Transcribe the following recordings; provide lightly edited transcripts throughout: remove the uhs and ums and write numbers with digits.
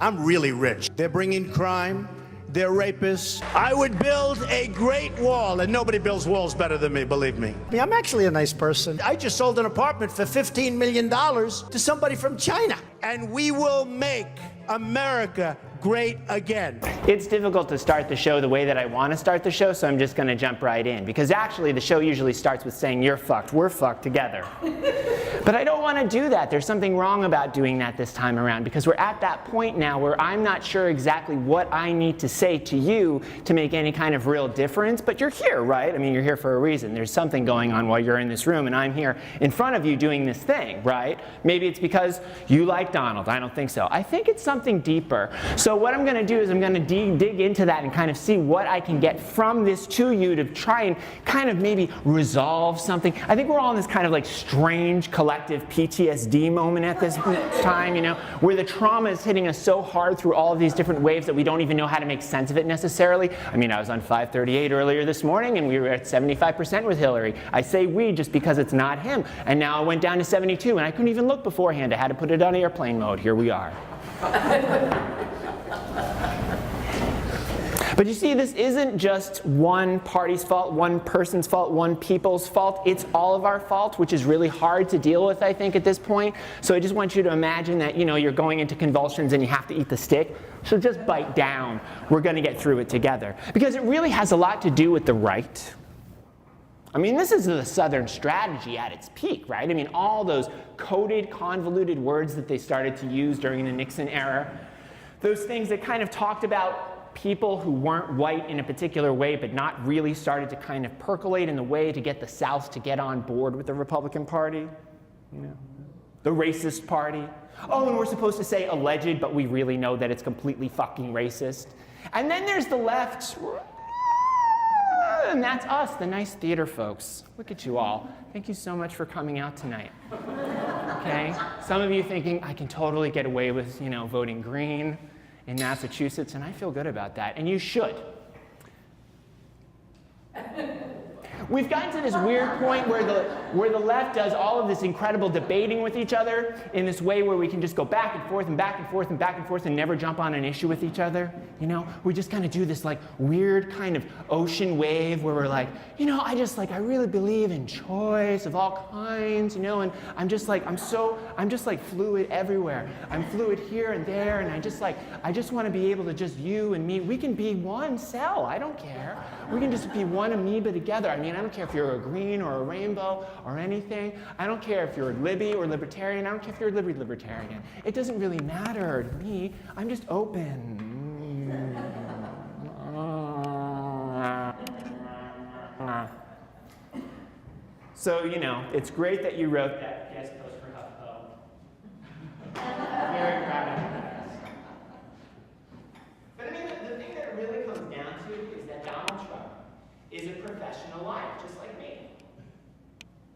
I'm really rich. They're bringing crime. They're rapists. I would build a great wall, and nobody builds walls better than me, believe me. I'm actually a nice person. I just sold an apartment for $15 million to somebody from China. And we will make America great again. It's difficult to start the show the way that I want to start the show, so I'm just going to jump right in. Because actually, the show usually starts with saying, you're fucked, we're fucked together. But I don't want to do that. There's something wrong about doing that this time around, because we're at that point now where I'm not sure exactly what I need to say to you to make any kind of real difference. But you're here, right? I mean, you're here for a reason. There's something going on while you're in this room, and I'm here in front of you doing this thing, right? Maybe it's because you like Donald. I don't think so. I think it's something deeper. So what I'm going to do is I'm going to dig into that and kind of see what I can get from this to you to try and kind of maybe resolve something. I think we're all in this kind of like strange collective PTSD moment at this time, you know, where the trauma is hitting us so hard through all of these different waves that we don't even know how to make sense of it necessarily. I mean, I was on 538 earlier this morning and we were at 75% with Hillary. I say we just because it's not him. And now I went down to 72 and I couldn't even look beforehand. I had to put it on airplane mode. Here we are. But you see, this isn't just one party's fault, one person's fault, one people's fault. It's all of our fault, which is really hard to deal with, I think, at this point. So I just want you to imagine that, you know, you're going into convulsions and you have to eat the stick. So just bite down. We're going to get through it together. Because it really has a lot to do with the right. I mean, this is the Southern strategy at its peak, right? I mean, all those coded, convoluted words that they started to use during the Nixon era, those things that kind of talked about people who weren't white in a particular way, but not really started to kind of percolate in the way to get the South to get on board with the Republican Party, you know, the racist party. Oh, and we're supposed to say alleged, but we really know that it's completely fucking racist. And then there's the left, and that's us, the nice theater folks. Look at you all. Thank you so much for coming out tonight. Okay? Some of you thinking, I can totally get away with, you know, voting green in Massachusetts, and I feel good about that, and you should. We've gotten to this weird point where the left does all of this incredible debating with each other in this way where we can just go back and forth and back and forth and back and forth and never jump on an issue with each other. You know, we just kind of do this like weird kind of ocean wave where we're like, you know, I really believe in choice of all kinds, you know, and I'm just like fluid everywhere. I'm fluid here and there, and I just want to be able to just you and me. We can be one cell. I don't care. We can just be one amoeba together. I mean, I don't care if you're a green or a rainbow or anything. I don't care if you're a Libby or libertarian. I don't care if you're a Libby libertarian. It doesn't really matter to me. I'm just open. So, you know, it's great that you wrote that guest post for HuffPo. Very proud of you guys. But I mean, the thing that it really comes down to is that Donald Trump is a professional liar, just like me.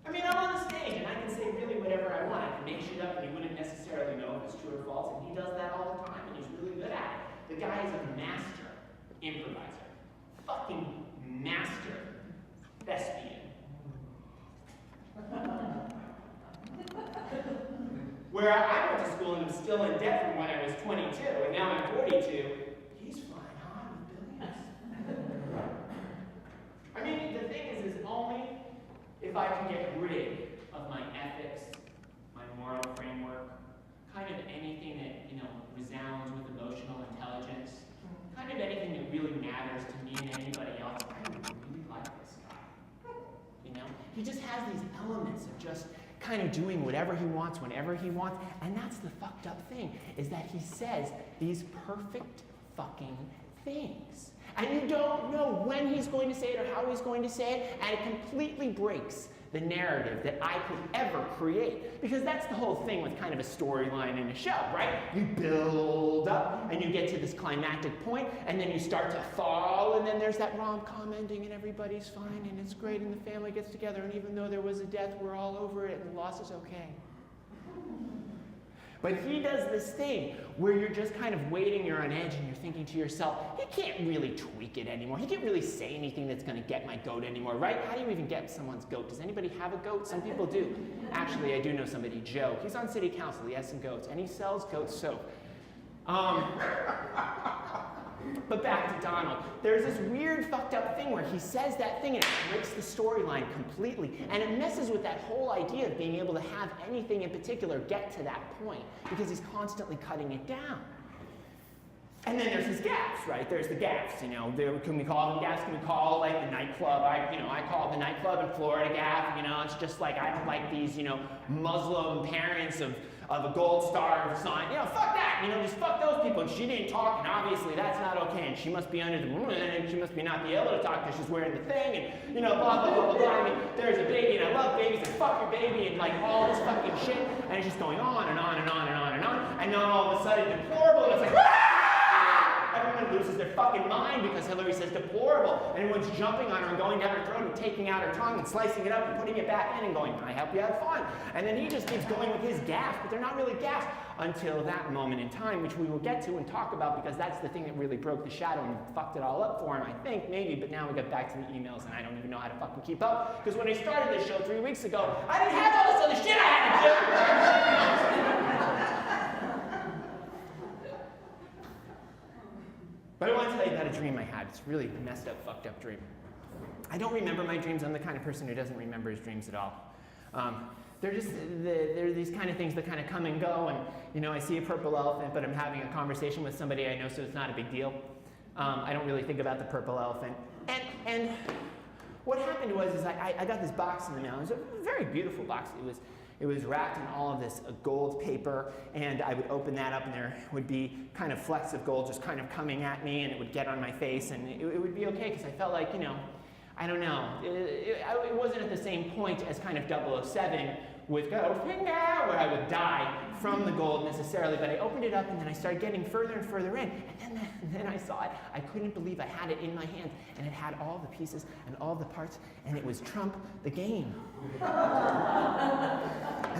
I mean, I'm on the stage and I can say really whatever I want. I can make shit up and you wouldn't necessarily know if it's true or false, and he does that all the time, and he's really good at it. The guy is a master improviser. Fucking master thespian. Where I went to school and was still in debt from when I was 22, and now I'm 42, he's flying high with billions. I mean, the thing is only if I can get rid of my ethics, my moral framework, kind of anything that, you know, resounds with emotional intelligence, kind of anything that really matters to me and anybody else, I really like this guy. You know? He just has these elements of just kind of doing whatever he wants, whenever he wants, and that's the fucked up thing, is that he says these perfect fucking things. And you don't know when he's going to say it or how he's going to say it, and it completely breaks the narrative that I could ever create. Because that's the whole thing with kind of a storyline in a show, right? You build up, and you get to this climactic point, and then you start to fall, and then there's that rom-com ending, and everybody's fine, and it's great, and the family gets together, and even though there was a death, we're all over it, and the loss is okay. But he does this thing where you're just kind of waiting, you're on edge, and you're thinking to yourself, he can't really tweak it anymore. He can't really say anything that's going to get my goat anymore, right? How do you even get someone's goat? Does anybody have a goat? Some people do. Actually, I do know somebody, Joe. He's on city council. He has some goats, and he sells goat soap. But back to Donald. There's this weird fucked up thing where he says that thing and it breaks the storyline completely. And it messes with that whole idea of being able to have anything in particular get to that point, because he's constantly cutting it down. And then there's his gaffes, right? There's the gaffes, you know. Can we call them gaffes? Can we call like the nightclub? I call it the nightclub in Florida gaff. You know, it's just like I don't like these, you know, Muslim parents of a gold star sign. You know, fuck that. You know, just fuck those people. And she didn't talk, and obviously that's not okay. And she must be under the and she must be not be able to talk because she's wearing the thing. And you know, blah blah blah blah blah. I mean, there's a baby, and I love babies, and fuck your baby, and like all this fucking shit. And it's just going on and on and on and on and on. And then all of a sudden, deplorable, and it's like. Everyone loses their fucking mind because Hillary says deplorable. And everyone's jumping on her and going down her throat and taking out her tongue and slicing it up and putting it back in and going, I hope you have fun. And then he just keeps going with his gaffes, but they're not really gaffes until that moment in time, which we will get to and talk about because that's the thing that really broke the shadow and fucked it all up for him, I think, maybe. But now we get back to the emails and I don't even know how to fucking keep up. Because when I started this show 3 weeks ago, I didn't have all this other shit I had to do. But I want to tell you about a dream I had. It's a really messed up, fucked up dream. I don't remember my dreams. I'm the kind of person who doesn't remember his dreams at all. They're these kind of things that kind of come and go, and you know, I see a purple elephant, but I'm having a conversation with somebody I know, so it's not a big deal. I don't really think about the purple elephant. And what happened was I got this box in the mail. It was a very beautiful box. It was wrapped in all of this gold paper, and I would open that up, and there would be kind of flecks of gold just kind of coming at me, and it would get on my face, and it would be okay, because I felt like, you know, I don't know. It wasn't at the same point as kind of 007 with Goldfinger, where I would die from the gold necessarily, but I opened it up and then I started getting further and further in, and then I saw it. I couldn't believe I had it in my hand, and it had all the pieces and all the parts, and it was Trump the game. And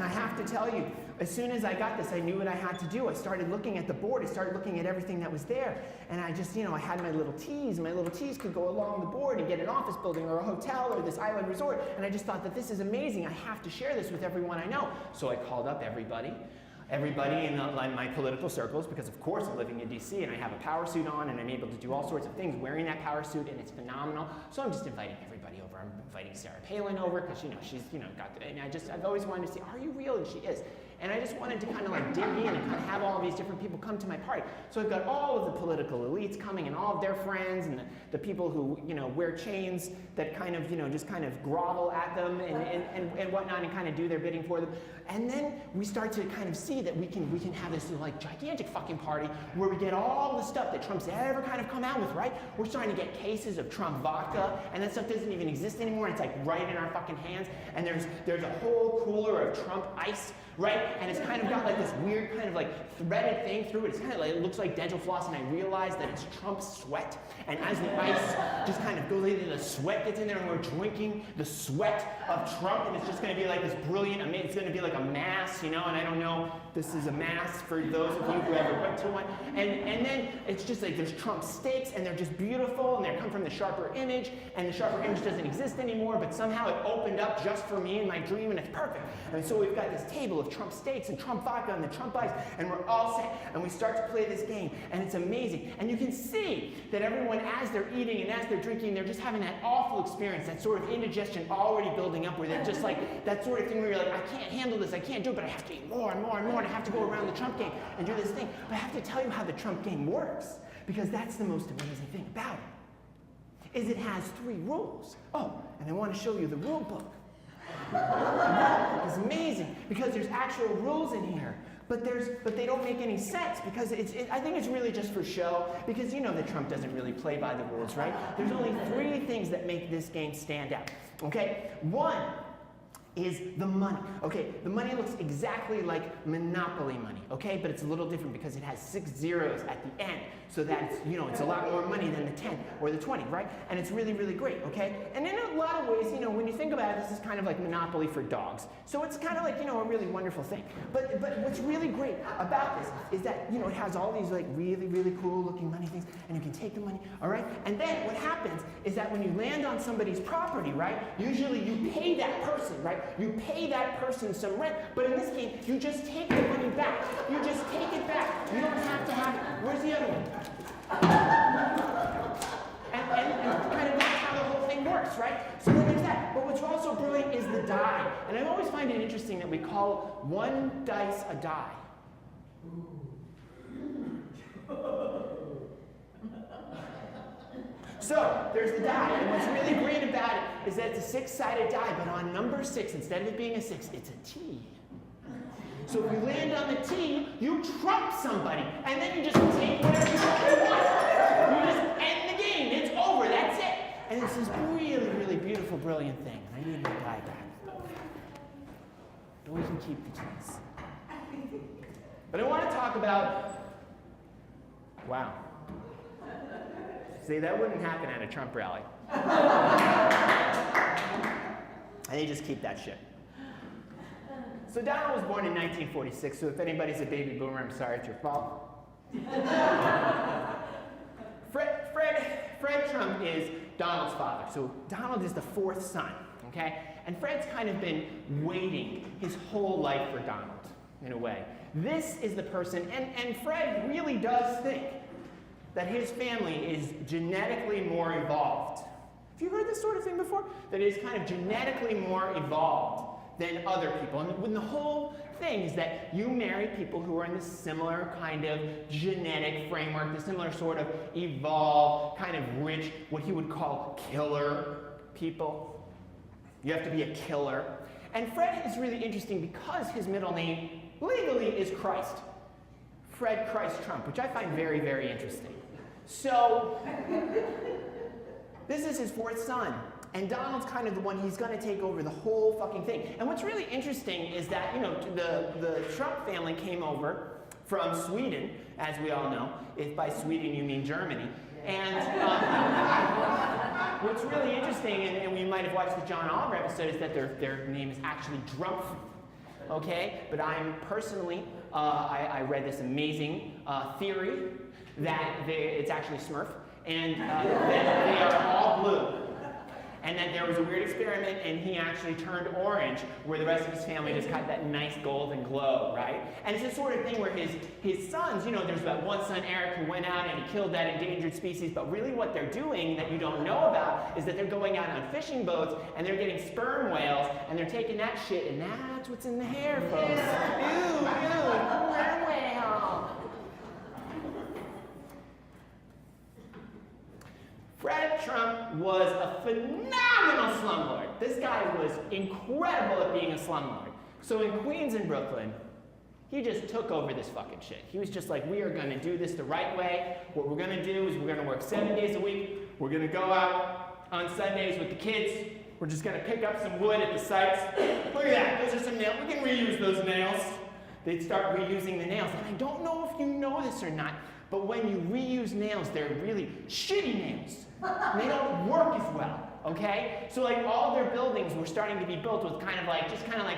I have to tell you, as soon as I got this, I knew what I had to do. I started looking at the board. I started looking at everything that was there. And I just, you know, I had my little tees. My little tees could go along the board and get an office building or a hotel or this island resort. And I just thought that this is amazing. I have to share this with everyone I know. So I called up everybody in my political circles, because of course I'm living in DC and I have a power suit on and I'm able to do all sorts of things wearing that power suit, and it's phenomenal. So I'm just inviting everybody over. I'm inviting Sarah Palin over because, you know, she's, you know, got the, and I've always wanted to see, are you real? And she is. And I just wanted to kind of like dig in and kind of have all of these different people come to my party. So I've got all of the political elites coming and all of their friends and the people who, you know, wear chains that kind of, you know, just kind of grovel at them and whatnot and kind of do their bidding for them. And then we start to kind of see that we can have this like gigantic fucking party where we get all the stuff that Trump's ever kind of come out with, right? We're starting to get cases of Trump vodka, and that stuff doesn't even exist anymore. It's like right in our fucking hands. And there's a whole cooler of Trump ice, right? And it's kind of got like this weird kind of like threaded thing through it. It's kind of like, it looks like dental floss, and I realize that it's Trump's sweat. And as the ice just kind of goes in, the sweat gets in there, and we're drinking the sweat of Trump, and it's just going to be like this brilliant, amazing, it's going to be like a mass, you know, and I don't know, this is a mass for those of you who ever went to one. And then it's just like there's Trump steaks, and they're just beautiful, and they come from the Sharper Image, and the Sharper Image doesn't exist anymore, but somehow it opened up just for me in my dream, and it's perfect. And so we've got this table of Trump steaks and Trump vodka and the Trump ice, and we're all set, and we start to play this game, and it's amazing. And you can see that everyone, as they're eating and as they're drinking, they're just having that awful experience, that sort of indigestion already building up, where they're just like, that sort of thing where you're like, I can't handle this, I can't do it, but I have to eat more and more and more, and I have to go around the Trump game and do this thing. But I have to tell you how the Trump game works, because that's the most amazing thing about it, is it has 3 rules. Oh, and I want to show you the rule book. It's amazing, because there's actual rules in here, but they don't make any sense, because I think it's really just for show, because you know that Trump doesn't really play by the rules, right? There's only 3 things that make this game stand out, okay? 1 is the money. Okay, the money looks exactly like Monopoly money, okay? But it's a little different because it has 6 zeros at the end, so that it's, you know, it's a lot more money than the 10 or the 20, right? And it's really, really great, okay? And in a lot of ways, you know, when you think about it, this is kind of like Monopoly for dogs. So it's kind of like, you know, a really wonderful thing. But what's really great about this is that, you know, it has all these like really, really cool looking money things, and you can take the money, all right? And then what happens is that when you land on somebody's property, right, usually you pay that person, right? You pay that person some rent, but in this case, you just take the money back. You just take it back. You don't have to have it. Where's the other one? And kind of that's how the whole thing works, right? So then there's that. But what's also brilliant is the die. And I always find it interesting that we call one dice a die. So, there's the die, and what's really great about it is that it's a six-sided die, but on number 6, instead of it being a 6, it's a T. So if you land on the T, you trump somebody, and then you just take whatever you want. You just end the game, it's over, that's it. And it's this really, really beautiful, brilliant thing. I need my die back. But we can keep the T's. But I want to talk about, wow. See, that wouldn't happen at a Trump rally. And they just keep that shit. So Donald was born in 1946, so if anybody's a baby boomer, I'm sorry, it's your fault. Fred Trump is Donald's father. So Donald is the 4th son, okay? And Fred's kind of been waiting his whole life for Donald, in a way. This is the person, and Fred really does think that his family is genetically more evolved. Have you heard this sort of thing before? That it is kind of genetically more evolved than other people. And when the whole thing is that you marry people who are in this similar kind of genetic framework, the similar sort of evolved, kind of rich, what he would call killer people. You have to be a killer. And Fred is really interesting because his middle name legally is Christ. Fred Christ Trump, which I find very, very interesting. So, this is his 4th son, and Donald's kind of the one, he's going to take over the whole fucking thing. And what's really interesting is that, you know, the Trump family came over from Sweden, as we all know. If by Sweden you mean Germany. And what's really interesting, and we might have watched the John Oliver episode, is that their name is actually Drumpf. Okay? But I'm personally, I read this amazing theory that it's actually Smurf, and that they are all blue. And that there was a weird experiment, and he actually turned orange, where the rest of his family just got that nice golden glow, right? And it's the sort of thing where his sons, you know, there's that one son, Eric, who went out and he killed that endangered species, but really what they're doing that you don't know about is that they're going out on fishing boats, and they're getting sperm whales, and they're taking that shit, and that's what's in the hair, folks. Ew, sperm whale. Fred Trump was a phenomenal slumlord. This guy was incredible at being a slumlord. So in Queens and Brooklyn, he just took over this fucking shit. He was just like, we are going to do this the right way. What we're going to do is we're going to work 7 days a week. We're going to go out on Sundays with the kids. We're just going to pick up some wood at the sites. Look at that. Those are some nails. We can reuse those nails. They'd start reusing the nails. And I don't know if you know this or not, but when you reuse nails, they're really shitty nails. And they don't work as well, okay? So like all their buildings were starting to be built with kind of like,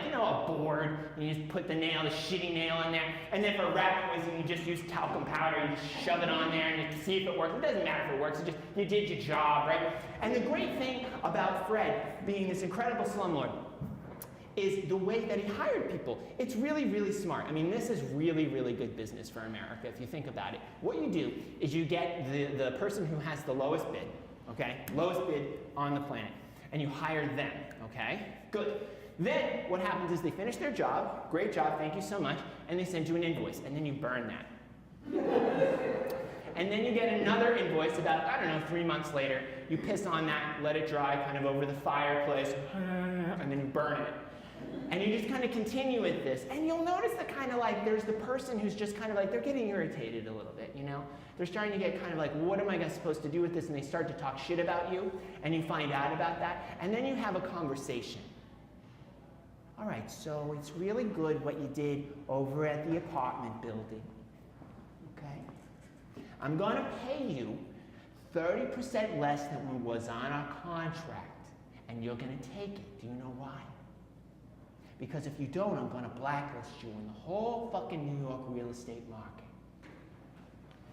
you know, a board, and you just put the shitty nail in there, and then for rat poison, you just use talcum powder, you just shove it on there, and you see if it works. It doesn't matter if it works, it just, you did your job, right? And the great thing about Fred being this incredible slumlord is the way that he hired people. It's really, really smart. I mean, this is really, really good business for America if you think about it. What you do is you get the person who has the lowest bid, okay? Lowest bid on the planet. And you hire them, okay? Good. Then what happens is they finish their job, great job, thank you so much, and they send you an invoice, and then you burn that. And then you get another invoice about, I don't know, 3 months later. You piss on that, let it dry kind of over the fireplace, and then you burn it. And you just kind of continue with this. And you'll notice that kind of like there's the person who's just kind of like, they're getting irritated a little bit, you know? They're starting to get kind of like, what am I supposed to do with this? And they start to talk shit about you, and you find out about that. And then you have a conversation. All right, so it's really good what you did over at the apartment building, okay? I'm going to pay you 30% less than what was on our contract, and you're going to take it. Do you know why? Because if you don't, I'm going to blacklist you in the whole fucking New York real estate market.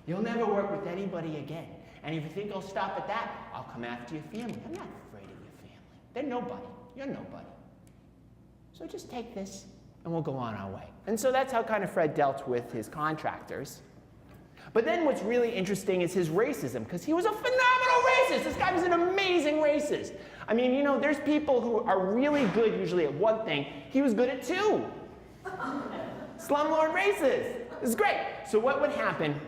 You'll never work with anybody again. And if you think I'll stop at that, I'll come after your family. I'm not afraid of your family. They're nobody. You're nobody. so just take this and we'll go on our way. And so that's how kind of Fred dealt with his contractors. But then what's really interesting is his racism, because he was a phenomenal racist. This guy was an amazing racist. I mean, you know, there's people who are really good usually at one thing. He was good at two. Slumlord racist. This is great. So what would happen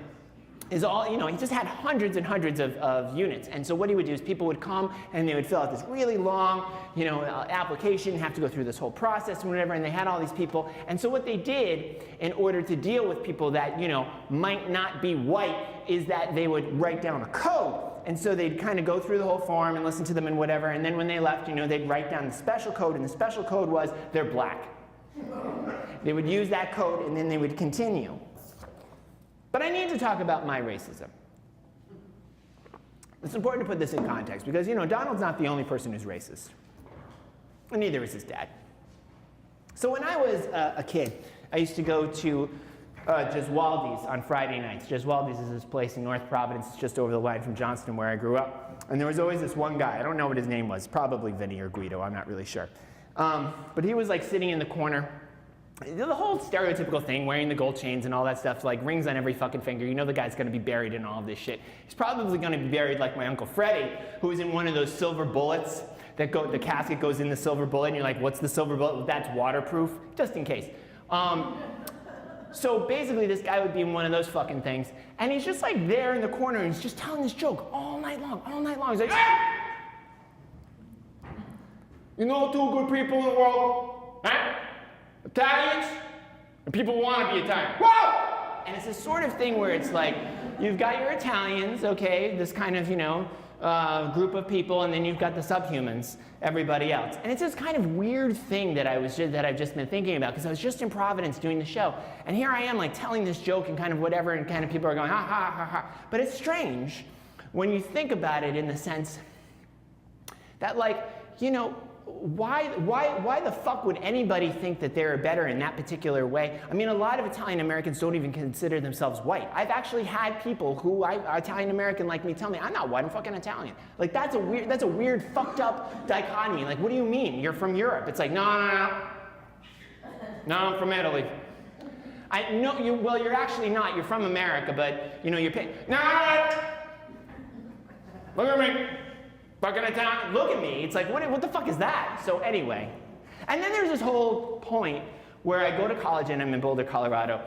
is he just had hundreds and hundreds of units. And so what he would do is people would come and they would fill out this really long, application, have to go through this whole process and whatever, and they had all these people. And so what they did in order to deal with people that, might not be white is that they would write down a code. And so they'd kind of go through the whole form and listen to them and whatever, and then when they left, they'd write down the special code, and the special code was they're black. They would use that code and then they would continue. But I need to talk about my racism. It's important to put this in context because, Donald's not the only person who's racist. And neither is his dad. So when I was a kid, I used to go to Giswaldi's on Friday nights. Giswaldi's is this place in North Providence. It's just over the line from Johnston where I grew up. And there was always this one guy. I don't know what his name was. Probably Vinny or Guido. I'm not really sure. But he was like sitting in the corner. The whole stereotypical thing, wearing the gold chains and all that stuff, like rings on every fucking finger. The guy's going to be buried in all of this shit. He's probably going to be buried like my Uncle Freddie, who was in one of those silver bullets that the casket goes in the silver bullet, and you're like, what's the silver bullet? Well, that's waterproof, just in case. So basically, this guy would be in one of those fucking things, and he's just like there in the corner, and he's just telling this joke all night long. He's like, hey! You know two good people in the world, huh? Italians, and people want to be Italian. Whoa! And it's this sort of thing where it's like, you've got your Italians, okay, this kind of, group of people, and then you've got the subhumans, everybody else. And it's this kind of weird thing that I've just been thinking about, because I was just in Providence doing the show, and here I am like telling this joke and kind of whatever, and kind of people are going, ha, ha, ha, ha. But it's strange when you think about it in the sense that, like, why the fuck would anybody think that they're better in that particular way? I mean, a lot of Italian Americans don't even consider themselves white. I've actually had people who are Italian American like me tell me, I'm not white, I'm fucking Italian. Like, that's a weird fucked up dichotomy. Like, what do you mean? You're from Europe. It's like, no, I'm from Italy. Well, you're actually not. You're from America, but, you're paying. No, look at me. Fucking Italian, look at me. It's like, what the fuck is that? So anyway, and then there's this whole point where I go to college, and I'm in Boulder, Colorado.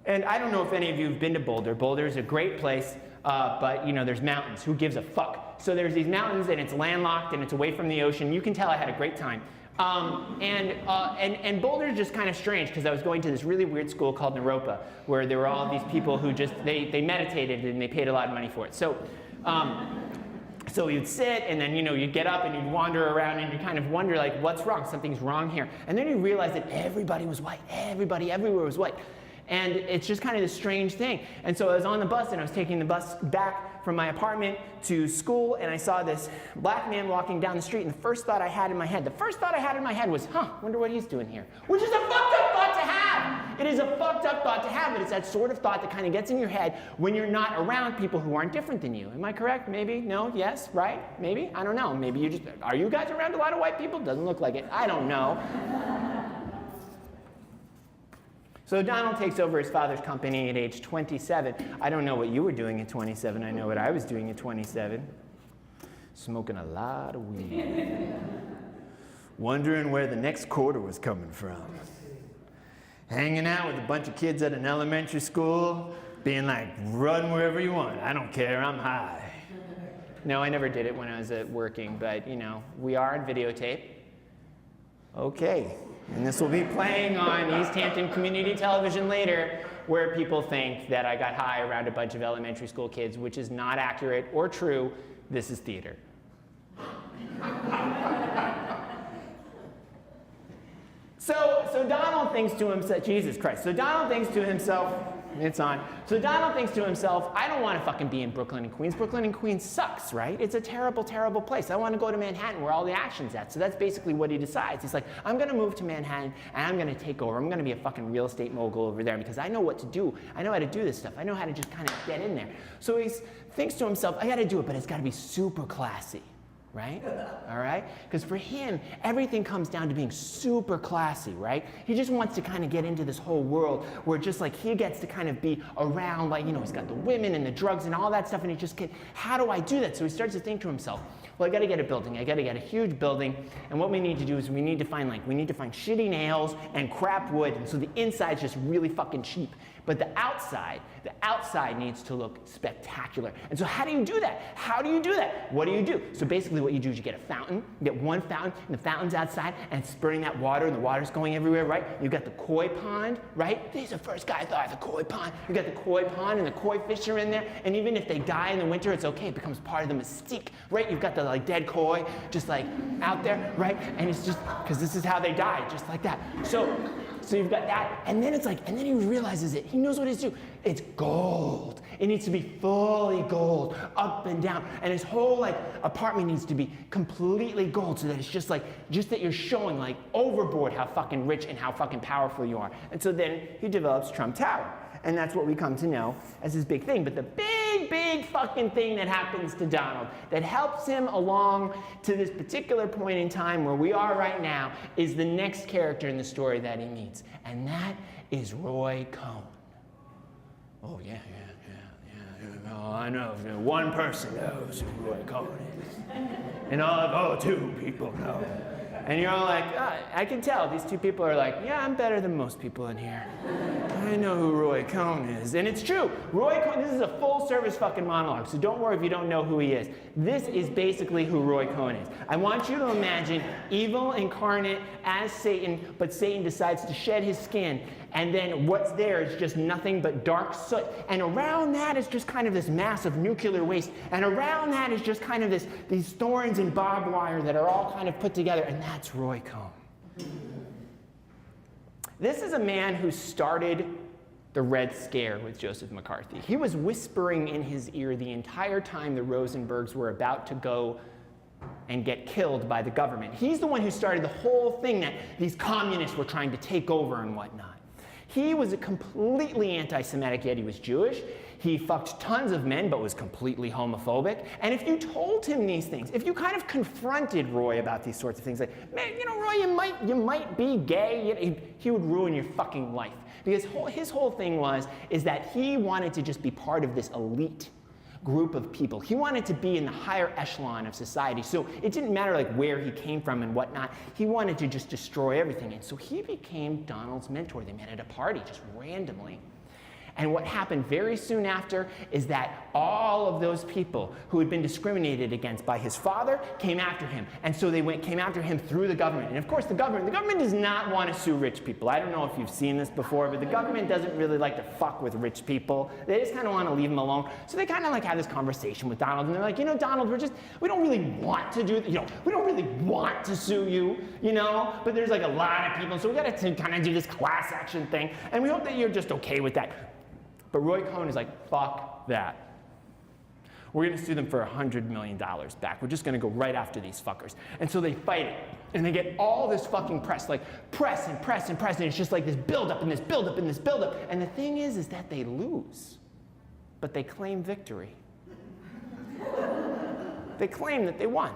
And I don't know if any of you have been to Boulder. Boulder's a great place, but there's mountains. Who gives a fuck? So there's these mountains, and it's landlocked, and it's away from the ocean. You can tell I had a great time. And Boulder's just kind of strange, because I was going to this really weird school called Naropa, where there were all these people who just, they meditated, and they paid a lot of money for it. So you'd sit, and then, you'd get up and you'd wander around and you kind of wonder, like, what's wrong? Something's wrong here. And then you realize that everybody was white. Everybody everywhere was white. And it's just kind of this strange thing. And so I was on the bus, and I was taking the bus back from my apartment to school, and I saw this black man walking down the street, and the first thought I had in my head was, wonder what he's doing here. Which is a fucked up thought to have. It is a fucked up thought to have, but it's that sort of thought that kind of gets in your head when you're not around people who aren't different than you. Am I correct? Maybe? No? Yes? Right? Maybe? I don't know. Maybe are you guys around a lot of white people? Doesn't look like it. I don't know. So Donald takes over his father's company at age 27. I don't know what you were doing at 27. I know what I was doing at 27. Smoking a lot of weed. Wondering where the next quarter was coming from. Hanging out with a bunch of kids at an elementary school, being like, run wherever you want. I don't care, I'm high. No, I never did it when I was working, but we are on videotape. Okay. And this will be playing on East Hampton Community Television later, where people think that I got high around a bunch of elementary school kids, which is not accurate or true. This is theater. So Donald thinks to himself, Jesus Christ. So Donald thinks to himself, it's on. So Donald thinks to himself, I don't want to fucking be in Brooklyn and Queens. Brooklyn and Queens sucks, right? It's a terrible, terrible place. I want to go to Manhattan where all the action's at. So that's basically what he decides. He's like, I'm going to move to Manhattan, and I'm going to take over. I'm going to be a fucking real estate mogul over there because I know what to do. I know how to do this stuff. I know how to just kind of get in there. So he thinks to himself, I got to do it, but it's got to be super classy. right? All right? Because for him, everything comes down to being super classy, right? He just wants to kind of get into this whole world where just like he gets to kind of be around, like, you know, he's got the women and the drugs and all that stuff, and he just can't, how do I do that? So he starts to think to himself, well, I got to get a building. I got to get a huge building, and what we need to do is we need to find shitty nails and crap wood, and so the inside's just really fucking cheap. But the outside needs to look spectacular. And so how do you do that? How do you do that? What do you do? So basically what you do is you get a fountain, you get one fountain, and the fountain's outside, and it's spurting that water, and the water's going everywhere, right? You've got the koi pond, right? He's the first guy I thought of the koi pond. You got the koi pond, and the koi fish are in there, and even if they die in the winter, it's okay. It becomes part of the mystique, right? You've got the like dead koi just like out there, right? And it's just, because this is how they die, just like that. So you've got that, and then it's like, and then he realizes it. He knows what it's do. It's gold. It needs to be fully gold, up and down. And his whole like apartment needs to be completely gold, so that it's just that you're showing like overboard how fucking rich and how fucking powerful you are. And so then he develops Trump Tower. And that's what we come to know as his big thing. But the big fucking thing that happens to Donald that helps him along to this particular point in time where we are right now is the next character in the story that he meets. And that is Roy Cohn. Oh, yeah. Oh, I know. One person knows who Roy Cohn is. And two people know. And you're all like, I can tell these two people are like, yeah, I'm better than most people in here. I know who Roy Cohn is. And it's true. Roy Cohn, this is a full-service fucking monologue, so don't worry if you don't know who he is. This is basically who Roy Cohn is. I want you to imagine evil incarnate as Satan, but Satan decides to shed his skin, and then what's there is just nothing but dark soot. And around that is just kind of this mass of nuclear waste. And around that is just kind of these thorns and barbed wire that are all kind of put together, and that's Roy Cohn. This is a man who started the Red Scare with Joseph McCarthy. He was whispering in his ear the entire time the Rosenbergs were about to go and get killed by the government. He's the one who started the whole thing that these communists were trying to take over and whatnot. He was a completely anti-Semitic, yet he was Jewish. He fucked tons of men, but was completely homophobic. And if you told him these things, if you kind of confronted Roy about these sorts of things, like, man, you know, Roy, you might be gay, he would ruin your fucking life. Because his whole thing is that he wanted to just be part of this elite group of people. He wanted to be in the higher echelon of society. So it didn't matter like where he came from and whatnot. He wanted to just destroy everything. And so he became Donald's mentor. They met at a party just randomly. And what happened very soon after is that all of those people who had been discriminated against by his father came after him. And so they came after him through the government. And of course the government does not want to sue rich people. I don't know if you've seen this before, but the government doesn't really like to fuck with rich people. They just kind of want to leave them alone. So they kind of like have this conversation with Donald, and they're like, you know, Donald, we don't really want to do, we don't really want to sue you, but there's like a lot of people, so we got to kind of do this class action thing, and we hope that you're just okay with that. But Roy Cohn is like, fuck that. We're going to sue them for $100 million back. We're just going to go right after these fuckers. And so they fight it. And they get all this fucking press, like press and press and press. And it's just like this buildup and this buildup and this buildup. And the thing is that they lose. But they claim victory. They claim that they won.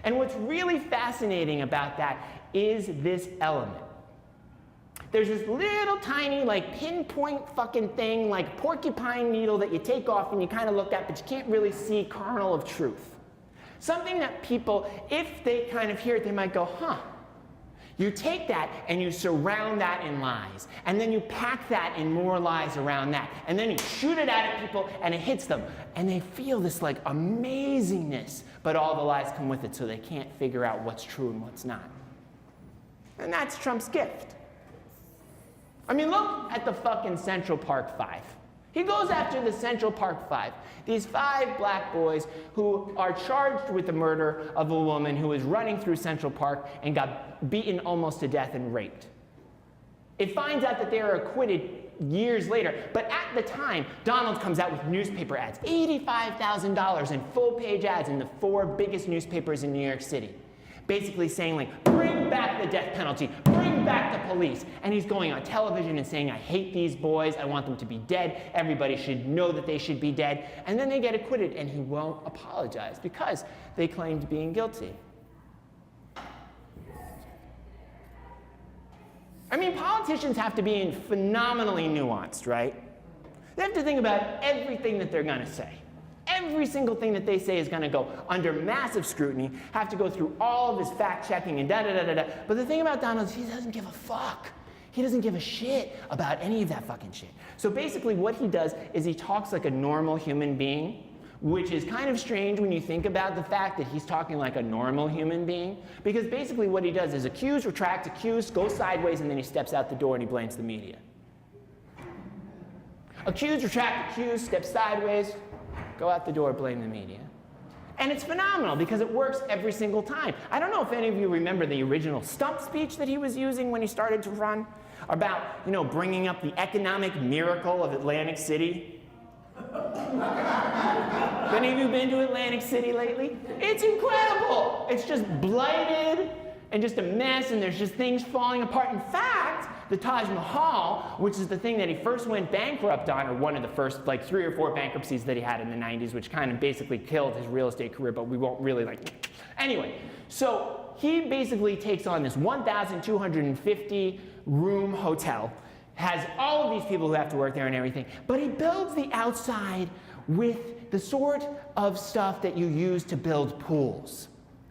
And what's really fascinating about that is this element. There's this little tiny, like, pinpoint fucking thing, like porcupine needle that you take off and you kind of look at, but you can't really see kernel of truth. Something that people, if they kind of hear it, they might go, huh. You take that and you surround that in lies. And then you pack that in more lies around that. And then you shoot it at people and it hits them. And they feel this, like, amazingness, but all the lies come with it, so they can't figure out what's true and what's not. And that's Trump's gift. I mean, look at the fucking Central Park 5. He goes after the Central Park 5. These 5 black boys who are charged with the murder of a woman who was running through Central Park and got beaten almost to death and raped. It finds out that they are acquitted years later, but at the time, Donald comes out with newspaper ads, $85,000 in full-page ads in the 4 biggest newspapers in New York City, basically saying, like, bring back the death penalty, bring bring back the police. And he's going on television and saying, I hate these boys, I want them to be dead, everybody should know that they should be dead. And then they get acquitted, and he won't apologize because they claimed being guilty. I mean, politicians have to be phenomenally nuanced, right? They have to think about everything that they're going to say. Every single thing that they say is going to go under massive scrutiny, have to go through all of this fact-checking and da-da-da-da-da. But the thing about Donald is he doesn't give a fuck. He doesn't give a shit about any of that fucking shit. So basically what he does is he talks like a normal human being, which is kind of strange when you think about the fact that he's talking like a normal human being. Because basically what he does is accuse, retract, accuse, go sideways, and then he steps out the door and he blames the media. Accuse, retract, accuse, step sideways, go out the door, blame the media. And it's phenomenal because it works every single time. I don't know if any of you remember the original stump speech that he was using when he started to run about, you know, bringing up the economic miracle of Atlantic City. Have any of you been to Atlantic City lately? It's incredible. It's just blighted and just a mess, and there's just things falling apart. In fact, the Taj Mahal, which is the thing that he first went bankrupt on, or one of the first like 3 or 4 bankruptcies that he had in the 90s, which kind of basically killed his real estate career, but we won't really like. Anyway, so he basically takes on this 1,250 room hotel, has all of these people who have to work there and everything, but he builds the outside with the sort of stuff that you use to build pools.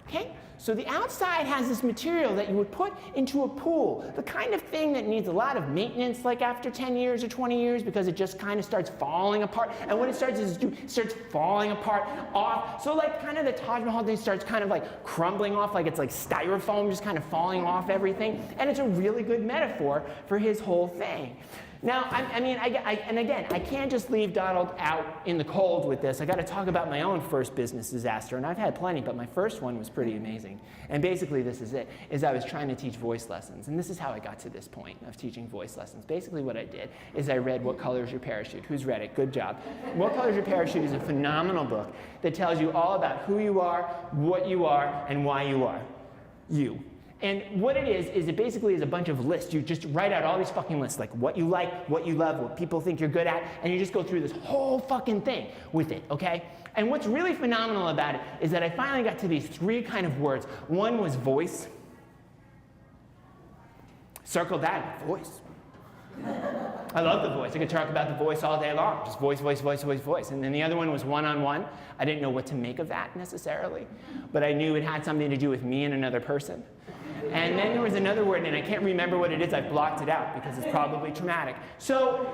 Okay? So the outside has this material that you would put into a pool, the kind of thing that needs a lot of maintenance, like after 10 years or 20 years, because it just kind of starts falling apart. And what it starts is it starts falling apart off. So like kind of the Taj Mahal thing starts kind of like crumbling off, like it's like styrofoam just kind of falling off everything. And it's a really good metaphor for his whole thing. Now, I can't just leave Donald out in the cold with this. I got to talk about my own first business disaster, and I've had plenty, but my first one was pretty amazing. And basically, this is it: I was trying to teach voice lessons, and this is how I got to this point of teaching voice lessons. Basically, what I did is I read "What Color Is Your Parachute?" Who's read it? Good job. "What Color Is Your Parachute" is a phenomenal book that tells you all about who you are, what you are, and why you are you. And what it is it basically is a bunch of lists. You just write out all these fucking lists, like what you like, what you love, what people think you're good at, and you just go through this whole fucking thing with it, okay? And what's really phenomenal about it is that I finally got to these 3 kind of words. One was voice. Circle that, voice. I love the voice. I could talk about the voice all day long. Just voice, voice, voice, voice, voice. And then the other one was one-on-one. I didn't know what to make of that necessarily, but I knew it had something to do with me and another person. And then there was another word, and I can't remember what it is. I've blocked it out because it's probably traumatic. So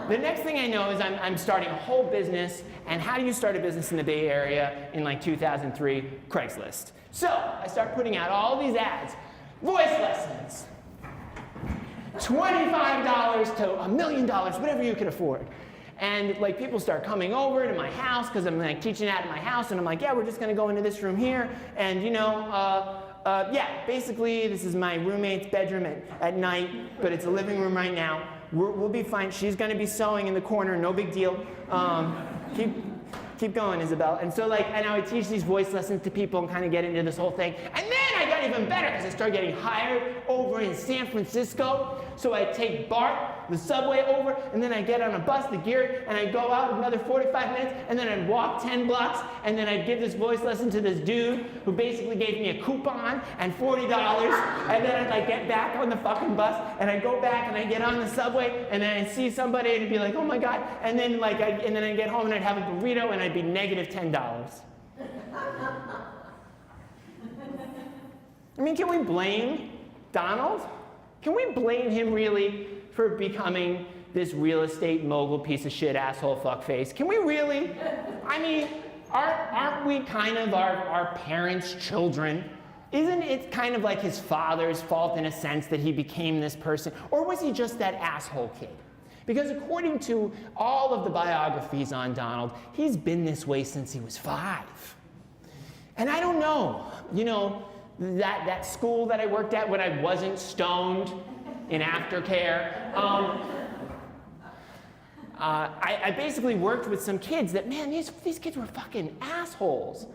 the next thing I know is I'm starting a whole business. And how do you start a business in the Bay Area in like 2003? Craigslist. So I start putting out all these ads. Voice lessons. $25 to $1 million, whatever you can afford. And like people start coming over to my house because I'm like teaching out at my house, and I'm like, yeah, we're just gonna go into this room here, and you know, yeah, basically this is my roommate's bedroom at night, but it's a living room right now. We'll be fine. She's gonna be sewing in the corner, no big deal. Keep going, Isabel. And so like, and I would teach these voice lessons to people and kind of get into this whole thing. And then I got even better because I started getting hired over in San Francisco. So I take BART, the subway over, and then I get on a bus, the gear, and I go out another 45 minutes, and then I'd walk 10 blocks, and then I'd give this voice lesson to this dude who basically gave me a coupon and $40, and then I'd like get back on the fucking bus, and I'd go back and I'd get on the subway, and then I'd see somebody and it'd be like, oh my God, and then like and then I'd get home and I'd have a burrito and I'd be negative $10. I mean, can we blame Donald? Can we blame him really for becoming this real estate mogul piece of shit asshole fuckface? Can we really? I mean, aren't we kind of our parents' children? Isn't it kind of like his father's fault in a sense that he became this person? Or was he just that asshole kid? Because according to all of the biographies on Donald, he's been this way since he was 5. And I don't know, you know, that school that I worked at when I wasn't stoned in aftercare, I basically worked with some kids that, man, these kids were fucking assholes.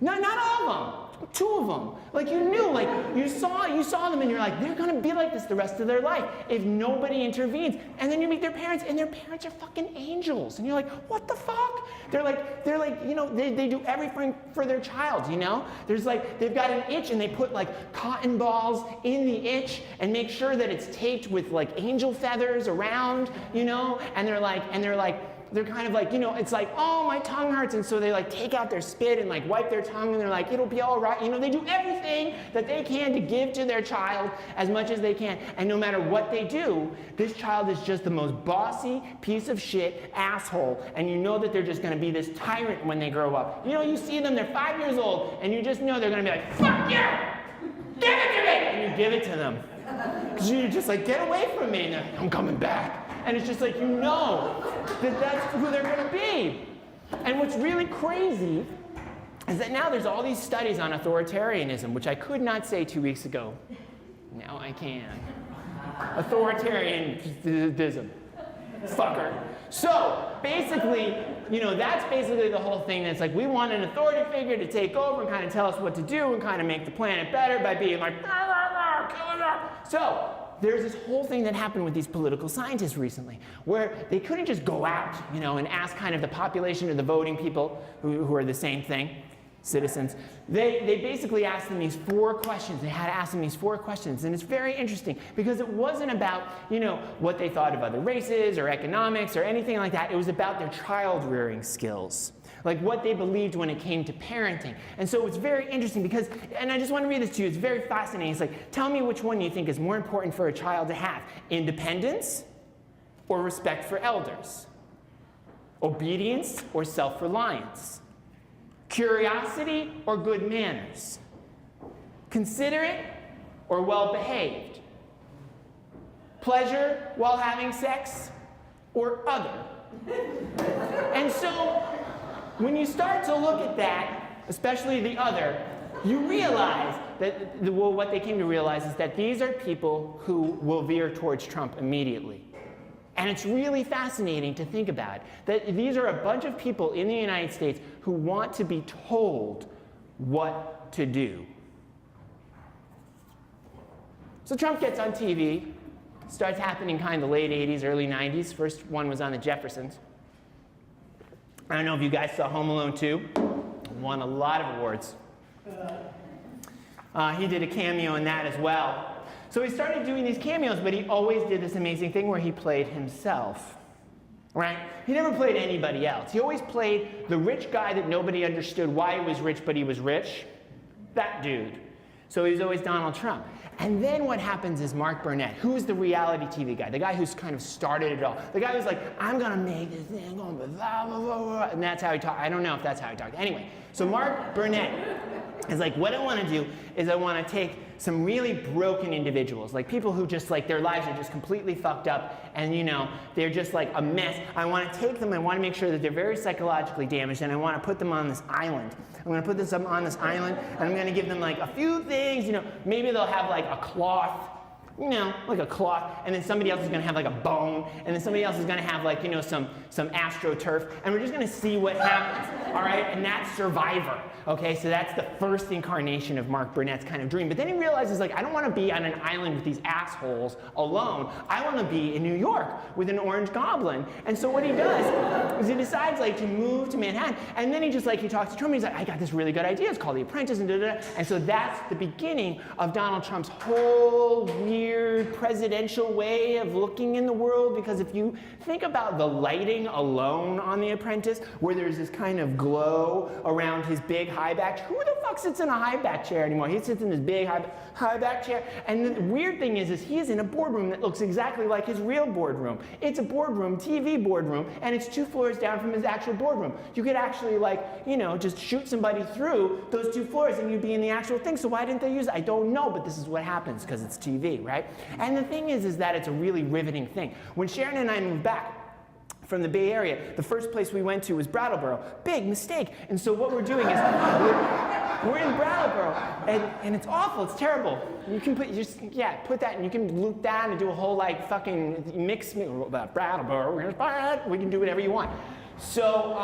Not all of them. 2 of them. Like you knew, like you saw them and you're like, they're gonna be like this the rest of their life if nobody intervenes. And then you meet their parents and their parents are fucking angels. And you're like, what the fuck? They're like, they do everything for their child, There's like, they've got an itch and they put like cotton balls in the itch and make sure that it's taped with like angel feathers around, and they're kind of like, it's like, oh, my tongue hurts. And so they like take out their spit and like wipe their tongue and they're like, it'll be all right. They do everything that they can to give to their child as much as they can. And no matter what they do, this child is just the most bossy piece of shit asshole. And you know that they're just going to be this tyrant when they grow up. You see them, they're 5 years old, and you just know they're going to be like, fuck you! Give it to me! And you give it to them. Because you're just like, get away from me. And they're like, I'm coming back. And it's just like, that that's who they're going to be. And what's really crazy is that now there's all these studies on authoritarianism, which I could not say 2 weeks ago. Now I can. Authoritarianism. Fucker. So, basically, that's basically the whole thing. That's like, we want an authority figure to take over and kind of tell us what to do and kind of make the planet better by being like, so, there's this whole thing that happened with these political scientists recently, where they couldn't just go out, and ask kind of the population or the voting people, who are the same thing, citizens. They basically asked them these 4 questions. They had to ask them these 4 questions, and it's very interesting because it wasn't about, what they thought of other races or economics or anything like that. It was about their child-rearing skills. Like what they believed when it came to parenting. And so it's very interesting because, and I just want to read this to you, it's very fascinating. It's like, tell me which one you think is more important for a child to have. Independence or respect for elders? Obedience or self-reliance? Curiosity or good manners? Considerate or well-behaved? Pleasure while having sex or other? And so, when you start to look at that, especially the other, you realize that, what they came to realize is that these are people who will veer towards Trump immediately. And it's really fascinating to think about that these are a bunch of people in the United States who want to be told what to do. So Trump gets on TV, starts happening kind of the late 80s, early 90s. First one was on the Jeffersons. I don't know if you guys saw Home Alone 2. Won a lot of awards. He did a cameo in that as well. So he started doing these cameos, but he always did this amazing thing where he played himself. Right? He never played anybody else. He always played the rich guy that nobody understood why he was rich, but he was rich. That dude. So he was always Donald Trump. And then what happens is Mark Burnett, who's the reality TV guy, the guy who's kind of started it all. The guy who's like, I'm going to make this thing, blah, blah, blah, blah, and that's how he talked. I don't know if that's how he talked. Anyway, so Mark Burnett is like, what I want to do is I want to take some really broken individuals, like people who just like their lives are just completely fucked up and they're just like a mess. I want to take them, I want to make sure that they're very psychologically damaged, and I want to put them on this island. I'm going to put them on this island and I'm going to give them like a few things, maybe they'll have like a cloth, like a cloth, and then somebody else is going to have like a bone, and then somebody else is going to have like, some AstroTurf, and we're just going to see what happens, all right? And that's Survivor, okay? So that's the first incarnation of Mark Burnett's kind of dream. But then he realizes, like, I don't want to be on an island with these assholes alone. I want to be in New York with an orange goblin. And so what he does is he decides, like, to move to Manhattan, and then he just, like, he talks to Trump, and he's like, I got this really good idea. It's called The Apprentice, and da-da-da. And so that's the beginning of Donald Trump's whole weird presidential way of looking in the world, because if you think about the lighting alone on The Apprentice, where there's this kind of glow around his big high back, who the fuck sits in a high back chair anymore? He sits in this big high back chair, and the weird thing is he is in a boardroom that looks exactly like his real boardroom. It's a boardroom, TV boardroom, and it's 2 floors down from his actual boardroom. You could actually, like, just shoot somebody through those 2 floors and you'd be in the actual thing. So why didn't they use it? I don't know, but this is what happens because it's TV, right? And the thing is that it's a really riveting thing. When Sharon and I moved back from the Bay Area, the first place we went to was Brattleboro. Big mistake. And so what we're doing is we're in Brattleboro, and it's awful. It's terrible. You can put that, and you can loop that and do a whole like fucking mix about Brattleboro. We can do whatever you want. So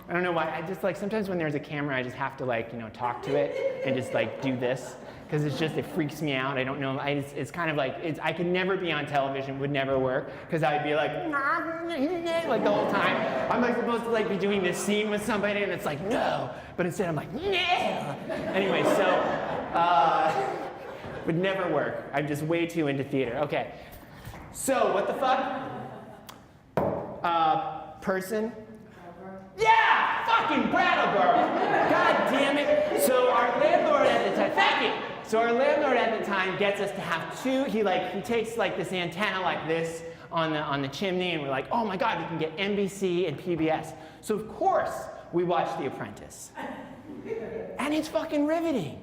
I don't know why. I just like sometimes when there's a camera, I just have to like talk to it and just like do this because it freaks me out. I don't know. It's kind of like I could never be on television. Would never work because I'd be like the whole time. I'm like supposed to like be doing this scene with somebody and it's like no, but instead I'm like yeah. Anyway, so would never work. I'm just way too into theater. Okay. So what the fuck? Person. Yeah! Fucking Brattleboro! God damn it! So our landlord at the time, thank you! So our landlord at the time gets us to have two, he takes like this antenna like this on the chimney and we're like, oh my God, we can get NBC and PBS. So of course we watch The Apprentice. And it's fucking riveting.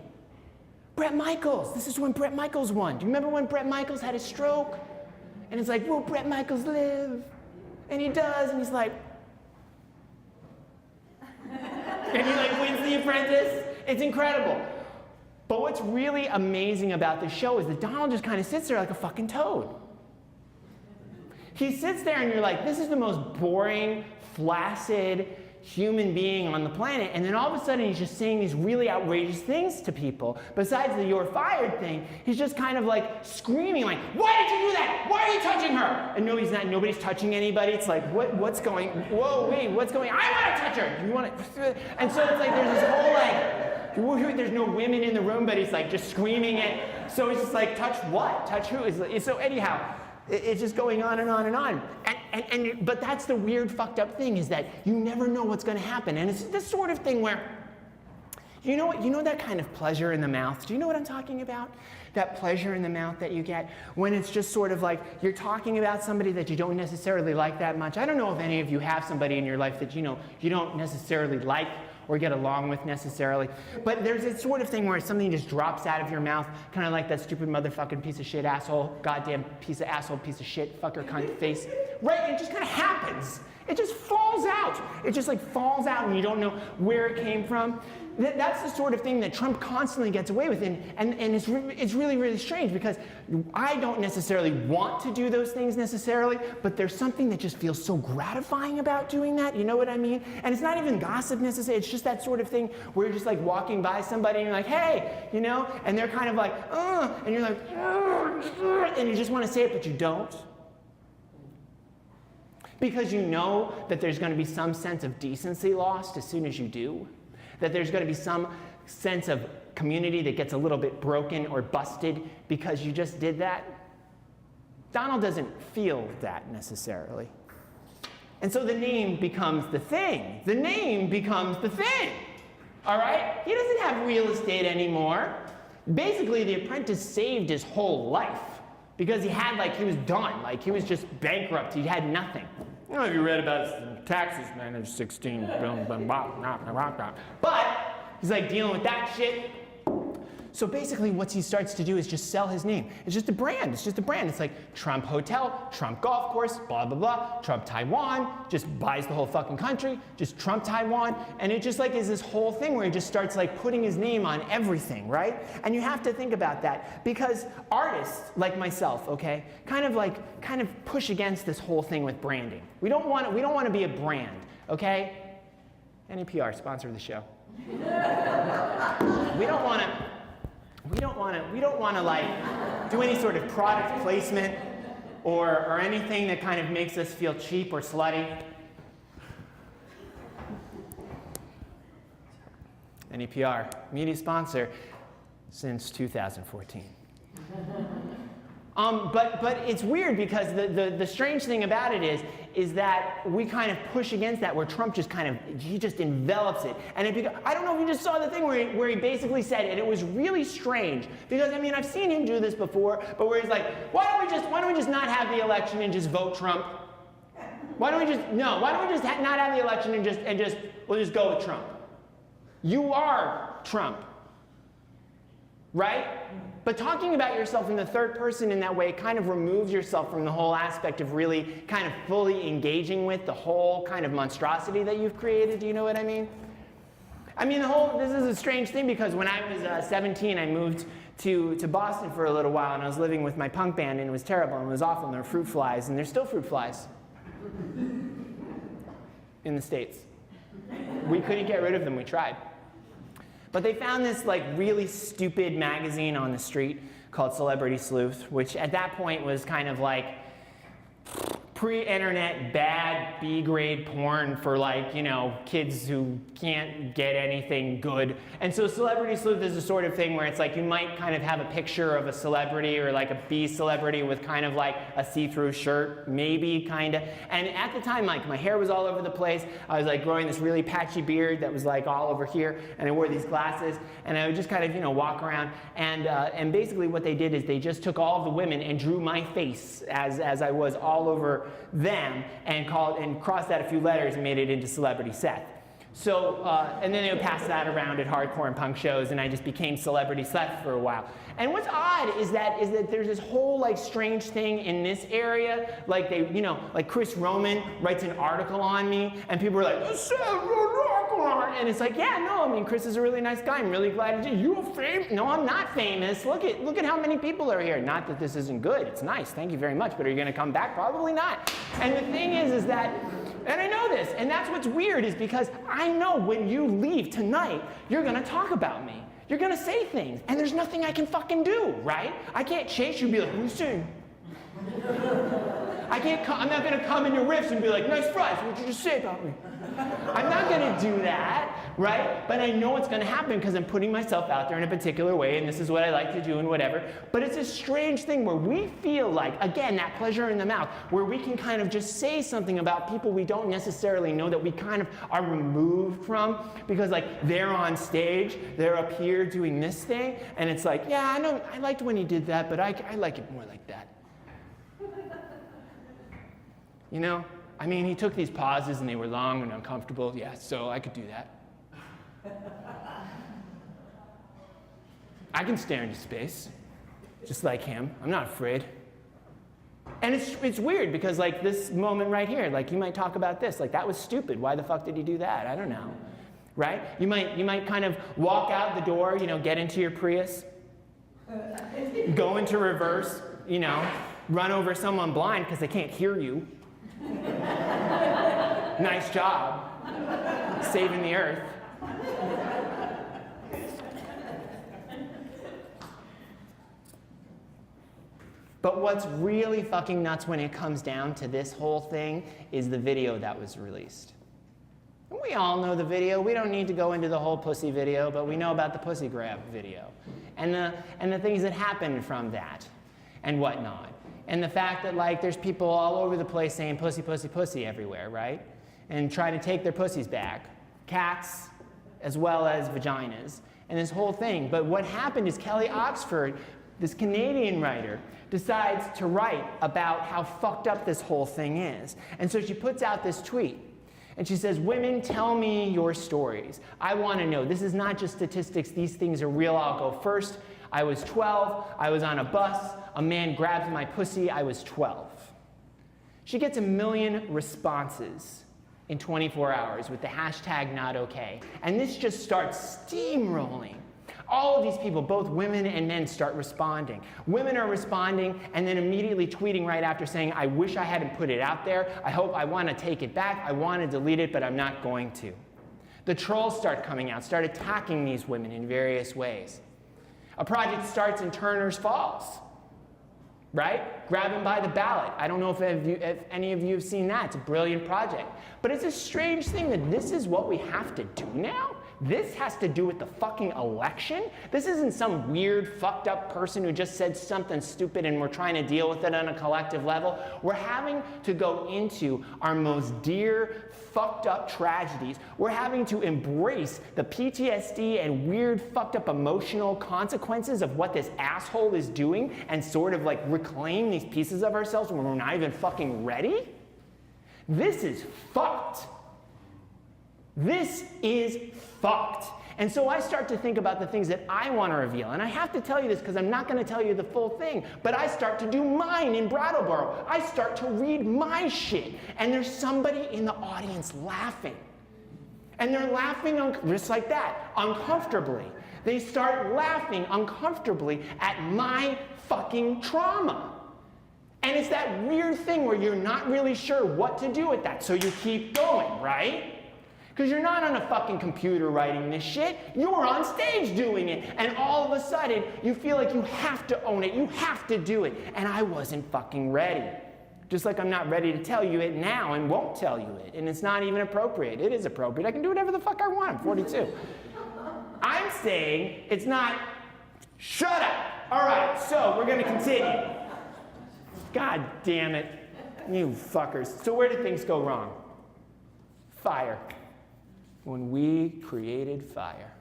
Bret Michaels, this is when Bret Michaels won. Do you remember when Bret Michaels had his stroke? And it's like, will Bret Michaels live? And he does, and he's like, and he like wins The Apprentice. It's incredible. But what's really amazing about this show is that Donald just kind of sits there like a fucking toad. He sits there and you're like, this is the most boring, flaccid human being on the planet. And then all of a sudden he's just saying these really outrageous things to people. Besides the "you're fired" thing, he's just kind of like screaming like, why did you do that? Why are you touching her? And nobody's touching anybody. It's like, what's going, whoa, wait, what's going, I want to touch her. You want to, and so it's like there's this whole like, there's no women in the room, but he's like just screaming it. So it's just like, touch what? Touch who? So anyhow, it's just going on and on and on. But that's the weird fucked up thing is that you never know what's going to happen. And it's this sort of thing where, you know that kind of pleasure in the mouth? Do you know what I'm talking about? That pleasure in the mouth that you get when it's just sort of like you're talking about somebody that you don't necessarily like that much. I don't know if any of you have somebody in your life that you don't necessarily like or get along with necessarily. But there's this sort of thing where something just drops out of your mouth, kind of like that stupid motherfucking piece of shit asshole, goddamn piece of asshole, piece of shit, fucker, cunt face. Right? And it just kind of happens. It just falls out. It just like falls out and you don't know where it came from. That's the sort of thing that Trump constantly gets away with. And it's really, really strange because I don't necessarily want to do those things necessarily, but there's something that just feels so gratifying about doing that. You know what I mean? And it's not even gossip necessarily. It's just that sort of thing where you're just like walking by somebody and you're like, hey, and they're kind of like, and you're like, and you just want to say it, but you don't. Because you know that there's going to be some sense of decency lost as soon as you do. That there's going to be some sense of community that gets a little bit broken or busted because you just did that. Donald doesn't feel that necessarily. And so the name becomes the thing. The name becomes the thing. All right? He doesn't have real estate anymore. Basically, The Apprentice saved his whole life because he was done. Like, he was just bankrupt. He had nothing. I don't know if you read about his taxes, man, there's 16 billion, but he's like dealing with that shit. So basically what he starts to do is just sell his name. It's just a brand, It's like Trump Hotel, Trump Golf Course, blah, blah, blah, Trump Taiwan, just buys the whole fucking country, just Trump Taiwan, and it just like is this whole thing where he just starts like putting his name on everything, right? And you have to think about that because artists like myself, okay, kind of push against this whole thing with branding. We don't want to be a brand, okay? NPR, sponsor of the show. We don't want to like do any sort of product placement or anything that kind of makes us feel cheap or slutty. NPR, media sponsor since 2014. But it's weird because the strange thing about it is that we kind of push against that where Trump just he just envelops it. And I don't know if you just saw the thing where he basically said, and it was really strange because I mean I've seen him do this before, but where he's like, why don't we just not have the election and just vote Trump? Why don't we just not have the election and we'll just go with Trump? You are Trump. Right? But talking about yourself in the third person in that way kind of removes yourself from the whole aspect of really kind of fully engaging with the whole kind of monstrosity that you've created. Do you know what I mean? I mean, this is a strange thing because when I was 17, I moved to Boston for a little while and I was living with my punk band and it was terrible and it was awful and there were fruit flies and there's still fruit flies in the States. We couldn't get rid of them, we tried. But they found this like really stupid magazine on the street called Celebrity Sleuth, which at that point was kind of like pre-internet bad B-grade porn for like, you know, kids who can't get anything good. And so Celebrity Sleuth is the sort of thing where it's like you might kind of have a picture of a celebrity or like a B celebrity with kind of like a see-through shirt, maybe kind of. And at the time, like my hair was all over the place. I was like growing this really patchy beard that was like all over here, and I wore these glasses, and I would just kind of, you know, walk around. And basically what they did is they just took all of the women and drew my face as I was all over them and crossed out a few letters and made it into Celebrity Seth. So, and then they would pass that around at hardcore and punk shows, and I just became Celebrity Seth for a while. And what's odd is that there's this whole like strange thing in this area, like they, you know, like Chris Roman writes an article on me, and people are like, Seth, and it's like, yeah, no, I mean, Chris is a really nice guy. I'm really glad you're famous. No, I'm not famous. Look at how many people are here. Not that this isn't good. It's nice. Thank you very much. But are you going to come back? Probably not. And the thing is that, and I know this, and that's what's weird is because I know when you leave tonight, you're going to talk about me. You're going to say things, and there's nothing I can fucking do, right? I can't chase you and be like, what are you saying? I'm not going to come in your riffs and be like, nice fries, what did you just say about me? I'm not going to do that, right? But I know it's going to happen because I'm putting myself out there in a particular way, and this is what I like to do and whatever. But it's a strange thing where we feel like, again, that pleasure in the mouth, where we can kind of just say something about people we don't necessarily know that we kind of are removed from because like they're on stage, they're up here doing this thing, and it's like, yeah, I know, I liked when he did that, but I like it more like that. You know? I mean, he took these pauses and they were long and uncomfortable. Yeah, so I could do that. I can stare into space, just like him. I'm not afraid. And it's weird because like this moment right here, like you might talk about this, like that was stupid. Why the fuck did he do that? I don't know, right? You might kind of walk out the door, you know, get into your Prius, go into reverse, you know, run over someone blind because they can't hear you. Nice job, saving the earth. But what's really fucking nuts when it comes down to this whole thing is the video that was released. And we all know the video. We don't need to go into the whole pussy video, but we know about the pussy grab video. And the things that happened from that and whatnot. And the fact that like there's people all over the place saying pussy, pussy, pussy everywhere, right? And trying to take their pussies back. Cats as well as vaginas. And this whole thing. But what happened is Kelly Oxford, this Canadian writer, decides to write about how fucked up this whole thing is. And so she puts out this tweet. And she says, women, tell me your stories. I want to know. This is not just statistics. These things are real. I'll go first. I was 12. I was on a bus. A man grabbed my pussy. I was 12. She gets 1 million responses in 24 hours with the hashtag not okay. And this just starts steamrolling. All of these people, both women and men, start responding. Women are responding and then immediately tweeting right after saying, I wish I hadn't put it out there. I want to take it back. I want to delete it, but I'm not going to. The trolls start coming out, start attacking these women in various ways. A project starts in Turner's Falls, right? Grab him by the ballot. I don't know if any of you have seen that. It's a brilliant project. But it's a strange thing that this is what we have to do now? This has to do with the fucking election? This isn't some weird, fucked up person who just said something stupid and we're trying to deal with it on a collective level. We're having to go into our most dear, fucked up tragedies. We're having to embrace the PTSD and weird, fucked up emotional consequences of what this asshole is doing and sort of like reclaim these pieces of ourselves when we're not even fucking ready? This is fucked. This is fucked. And so I start to think about the things that I want to reveal. And I have to tell you this because I'm not going to tell you the full thing. But I start to do mine in Brattleboro. I start to read my shit. And there's somebody in the audience laughing. And they're laughing just like that, uncomfortably. They start laughing uncomfortably at my fucking trauma. And it's that weird thing where you're not really sure what to do with that. So you keep going, right? Because you're not on a fucking computer writing this shit. You're on stage doing it. And all of a sudden, you feel like you have to own it. You have to do it. And I wasn't fucking ready. Just like I'm not ready to tell you it now and won't tell you it. And it's not even appropriate. It is appropriate. I can do whatever the fuck I want. I'm 42. I'm saying it's not, shut up. All right, so we're going to continue. God damn it. You fuckers. So where did things go wrong? Fire. When we created fire.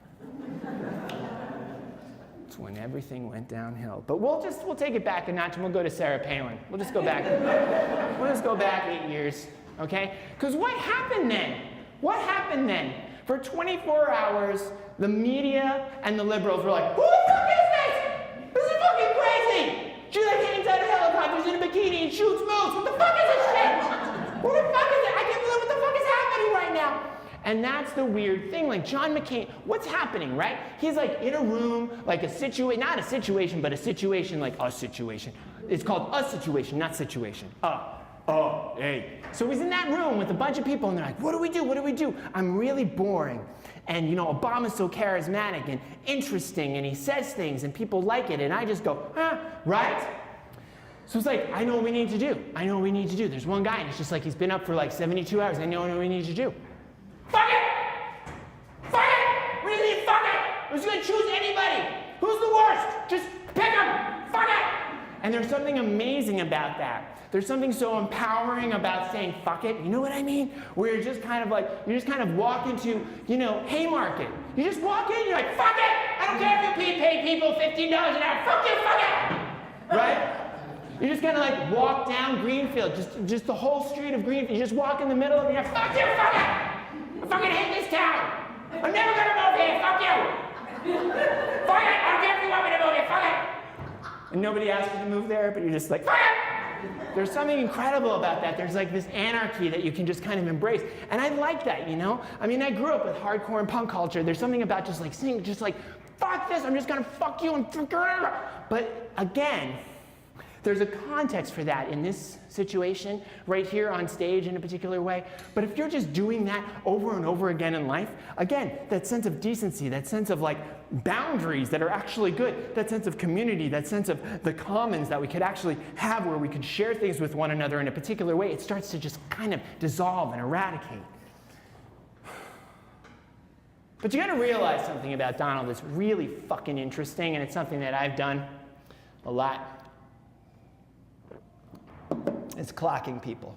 It's when everything went downhill. But we'll take it back a notch and we'll go to Sarah Palin. We'll just go back 8 years, okay? Because what happened then? What happened then? For 24 hours, the media and the liberals were like, who the fuck is this? This is fucking crazy! She like hangs out of helicopters in a bikini and shoots moose. What the fuck is this shit? What the fuck is it? I can't believe what the fuck is happening right now. And that's the weird thing. Like John McCain, what's happening, right? He's like in a room, like not a situation, but a situation like a situation. It's called a situation, not situation. Hey. So he's in that room with a bunch of people and they're like, what do we do? What do we do? I'm really boring. And you know, Obama's so charismatic and interesting and he says things and people like it. And I just go, right? So it's like, I know what we need to do. I know what we need to do. There's one guy and it's just like, he's been up for like 72 hours. I know what we need to do. Fuck it! Fuck it! We need to fuck it! We're just gonna choose anybody. Who's the worst? Just pick him! Fuck it! And there's something amazing about that. There's something so empowering about saying fuck it. You know what I mean? Where you're just kind of like, you just kind of walk into, you know, Haymarket. You just walk in, you're like, fuck it! I don't care if you pay people $15 an hour. Fuck you, fuck it! Right? You just kind of like walk down Greenfield, just the whole street of Greenfield. You just walk in the middle of it, you're like, fuck you, fuck it! I fucking hate this town. I'm never gonna move here. Fuck you. Fuck it. I don't care if you want me to move here. Fuck it. And nobody asked you to move there, but you're just like, fuck it. There's something incredible about that. There's like this anarchy that you can just kind of embrace. And I like that, you know? I mean, I grew up with hardcore and punk culture. There's something about just like saying, just like, fuck this. I'm just gonna fuck you and But again, there's a context for that in this situation, right here on stage in a particular way. But if you're just doing that over and over again in life, again, that sense of decency, that sense of like boundaries that are actually good, that sense of community, that sense of the commons that we could actually have where we could share things with one another in a particular way, it starts to just kind of dissolve and eradicate. But you gotta realize something about Donald that's really fucking interesting, and it's something that I've done a lot. It's clocking people.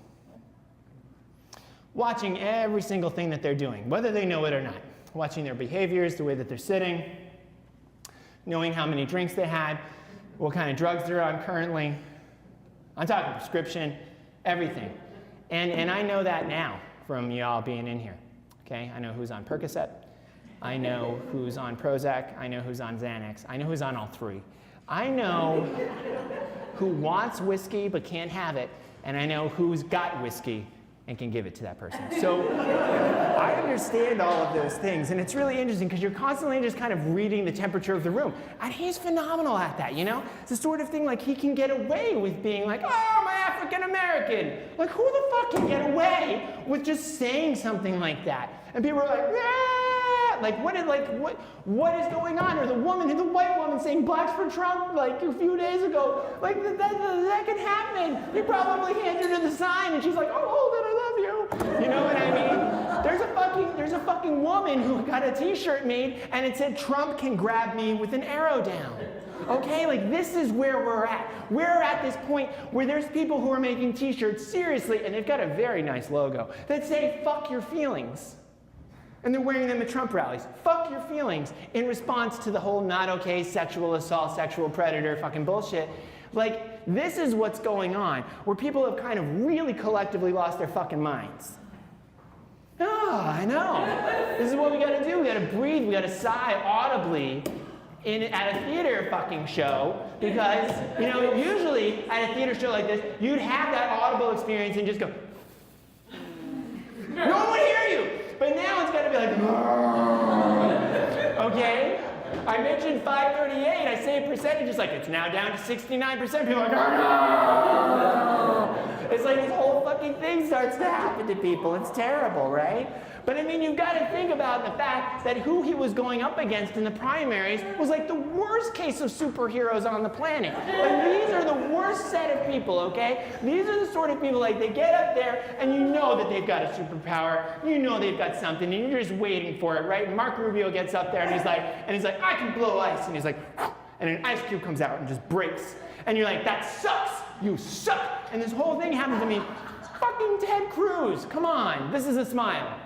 Watching every single thing that they're doing, whether they know it or not. Watching their behaviors, the way that they're sitting, knowing how many drinks they had, what kind of drugs they're on currently. I'm talking prescription, everything. And I know that now from y'all being in here. Okay? I know who's on Percocet. I know who's on Prozac. I know who's on Xanax. I know who's on all three. I know who wants whiskey but can't have it, and I know who's got whiskey and can give it to that person. So I understand all of those things, and it's really interesting because you're constantly just kind of reading the temperature of the room. And he's phenomenal at that, you know? It's the sort of thing like he can get away with being like, oh, I'm African American. Like, who the fuck can get away with just saying something like that? And people are like, ah! Like, what is going on? Or the white woman saying blacks for Trump like a few days ago. Like, that can happen. He probably handed her the sign and she's like, oh, hold it, I love you. You know what I mean? There's a fucking woman who got a t-shirt made and it said, Trump can grab me with an arrow down. Okay, like this is where we're at. We're at this point where there's people who are making t-shirts seriously, and they've got a very nice logo that say, fuck your feelings. And they're wearing them at Trump rallies. Fuck your feelings in response to the whole not okay sexual assault, sexual predator fucking bullshit. Like, this is what's going on, where people have kind of really collectively lost their fucking minds. Oh, I know. This is what we gotta do. We gotta breathe, we gotta sigh audibly at a theater fucking show, because, you know, usually at a theater show like this, you'd have that audible experience and just go, no one would hear you. But now it's got to be like, okay? I mentioned 538. I say a percentage. It's like, it's now down to 69%. People are like, it's like this whole fucking thing starts to happen to people. It's terrible, right? But I mean, you've got to think about the fact that who he was going up against in the primaries was like the worst case of superheroes on the planet. Like, these are the worst set of people, okay? These are the sort of people, like, they get up there and you know that they've got a superpower, you know they've got something, and you're just waiting for it, right? And Mark Rubio gets up there and he's like, I can blow ice, and he's like, and an ice cube comes out and just breaks. And you're like, that sucks, you suck. And this whole thing happens to me. Fucking Ted Cruz, come on, this is a smile.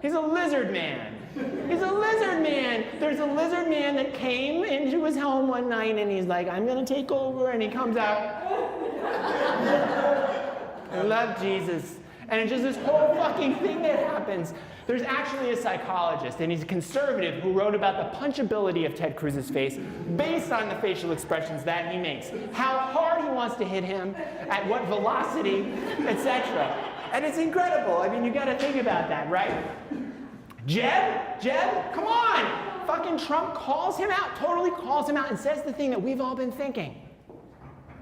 He's a lizard man. He's a lizard man. There's a lizard man that came into his home one night and he's like, I'm gonna take over, and he comes out. I love Jesus. And it's just this whole fucking thing that happens. There's actually a psychologist, and he's a conservative, who wrote about the punchability of Ted Cruz's face based on the facial expressions that he makes, how hard he wants to hit him, at what velocity, etc. And it's incredible. I mean, you got to think about that, right? Jeb, come on! Fucking Trump calls him out, totally calls him out, and says the thing that we've all been thinking.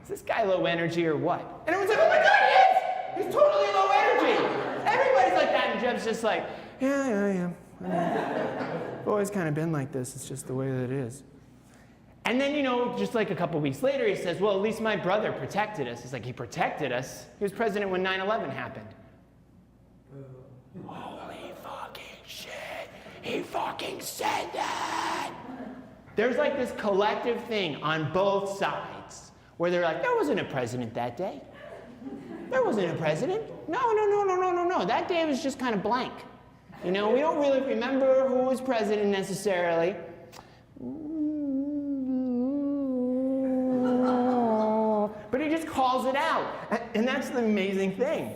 Is this guy low energy or what? And everyone's like, oh my God, he is! He's totally low energy! Everybody's like that, and Jeb's just like, yeah, I am. I've always kind of been like this. It's just the way that it is. And then, you know, just like a couple weeks later, he says, well, at least my brother protected us. It's like, he protected us? He was president when 9/11 happened. Holy fucking shit. He fucking said that. There's like this collective thing on both sides where they're like, there wasn't a president that day. There wasn't a president. No. That day was just kind of blank. You know, we don't really remember who was president necessarily. But he just calls it out. And that's the amazing thing,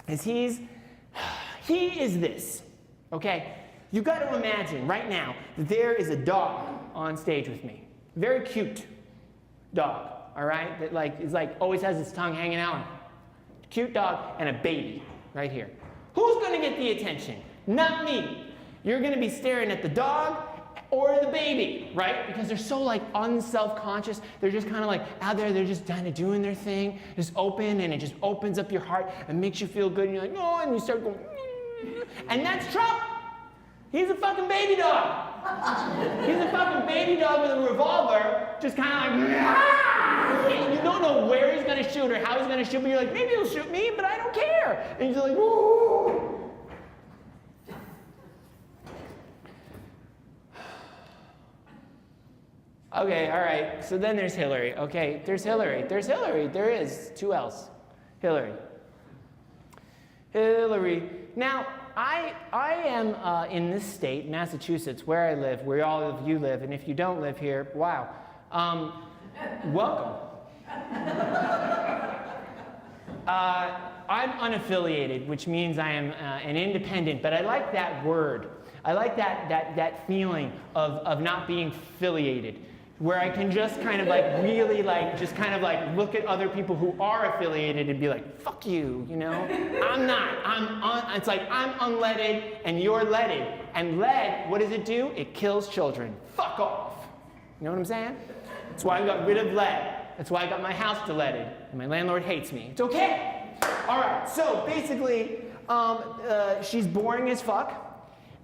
is he is this, okay? You've got to imagine right now that there is a dog on stage with me. Very cute dog, all right? That always has its tongue hanging out. Cute dog and a baby right here. Who's going to get the attention? Not me. You're going to be staring at the dog or the baby, right? Because they're so like unself-conscious. They're just kind of like out there. They're just kind of doing their thing, just open, and it just opens up your heart and makes you feel good. And you're like, oh, and you start going, and that's Trump. He's a fucking baby dog. He's a fucking baby dog with a revolver, just kind of like, and you don't know where he's going to shoot or how he's going to shoot, but you're like, maybe he'll shoot me, but I don't care. And you're like, ooh. Okay, all right, so then there's Hillary. Okay, there's Hillary. There is 2 L's. Hillary. Now, I am in this state, Massachusetts, where I live, where all of you live, and if you don't live here, wow. Welcome. I'm unaffiliated, which means I am an independent, but I like that word. I like that feeling of not being affiliated, where I can just kind of like really like just kind of like look at other people who are affiliated and be like, fuck you, you know? I'm not. It's like I'm unleaded and you're leaded. And lead, what does it do? It kills children. Fuck off. You know what I'm saying? That's why I got rid of lead. That's why I got my house de-leaded. And my landlord hates me. It's okay. All right, so basically, she's boring as fuck.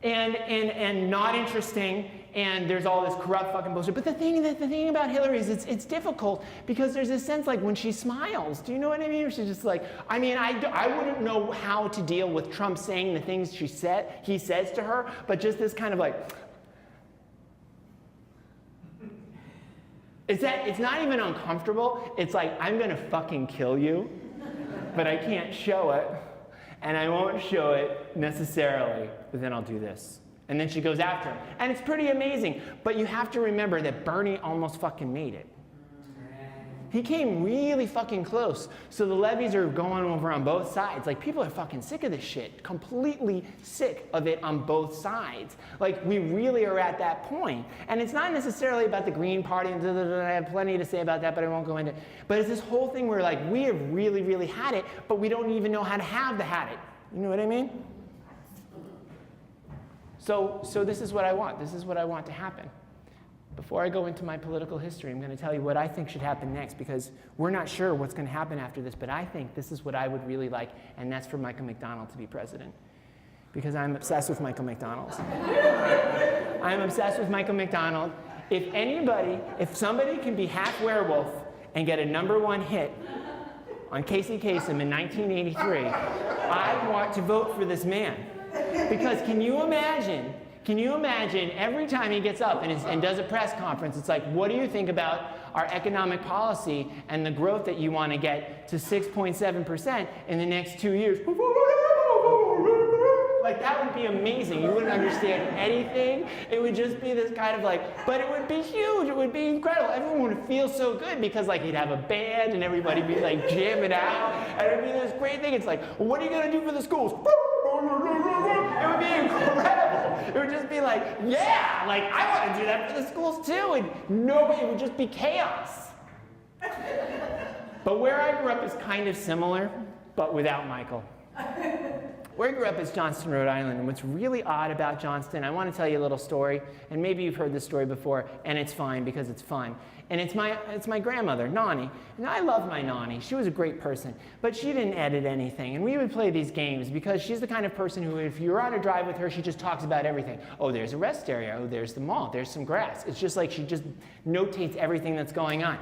And not interesting, and there's all this corrupt fucking bullshit. But the thing about Hillary is it's difficult because there's this sense like when she smiles, do you know what I mean? Or she's just like, I mean, I wouldn't know how to deal with Trump saying the things he says to her, but just this kind of like, it's not even uncomfortable. It's like, I'm gonna fucking kill you, but I can't show it. And I won't show it necessarily, but then I'll do this. And then she goes after him. And it's pretty amazing. But you have to remember that Bernie almost fucking made it. He came really fucking close. So the levies are going over on both sides. Like, people are fucking sick of this shit. Completely sick of it on both sides. Like, we really are at that point. And it's not necessarily about the Green Party. And I have plenty to say about that, but I won't go into it. But it's this whole thing where, like, we have really, really had it, but we don't even know how to have the had it. You know what I mean? So this is what I want. This is what I want to happen. before I go into my political history, I'm going to tell you what I think should happen next, because we're not sure what's going to happen after this, but I think this is what I would really like, and that's for Michael McDonald to be president. Because I'm obsessed with Michael McDonald. I'm obsessed with Michael McDonald. If somebody can be half werewolf and get a #1 hit on Casey Kasem in 1983, I want to vote for this man. Because can you imagine every time he gets up and does a press conference, it's like, what do you think about our economic policy and the growth that you want to get to 6.7% in the next 2 years? Like, that would be amazing. You wouldn't understand anything. It would just be this kind of like, but it would be huge. It would be incredible. Everyone would feel so good because, like, he'd have a band and everybody would be like jamming out. And it would be this great thing. It's like, well, what are you going to do for the schools? It would be incredible. It would just be like, yeah, like, I want to do that for the schools too. And nobody, it would just be chaos. But where I grew up is kind of similar, but without Michael. Where I grew up is Johnston, Rhode Island, and what's really odd about Johnston, I want to tell you a little story, and maybe you've heard this story before, and it's fine because it's fun. And it's my grandmother, Nani. And I love my Nani. She was a great person, but she didn't edit anything. And we would play these games because she's the kind of person who, if you're on a drive with her, she just talks about everything. Oh, there's a rest area. Oh, there's the mall. There's some grass. It's just like she just notates everything that's going on.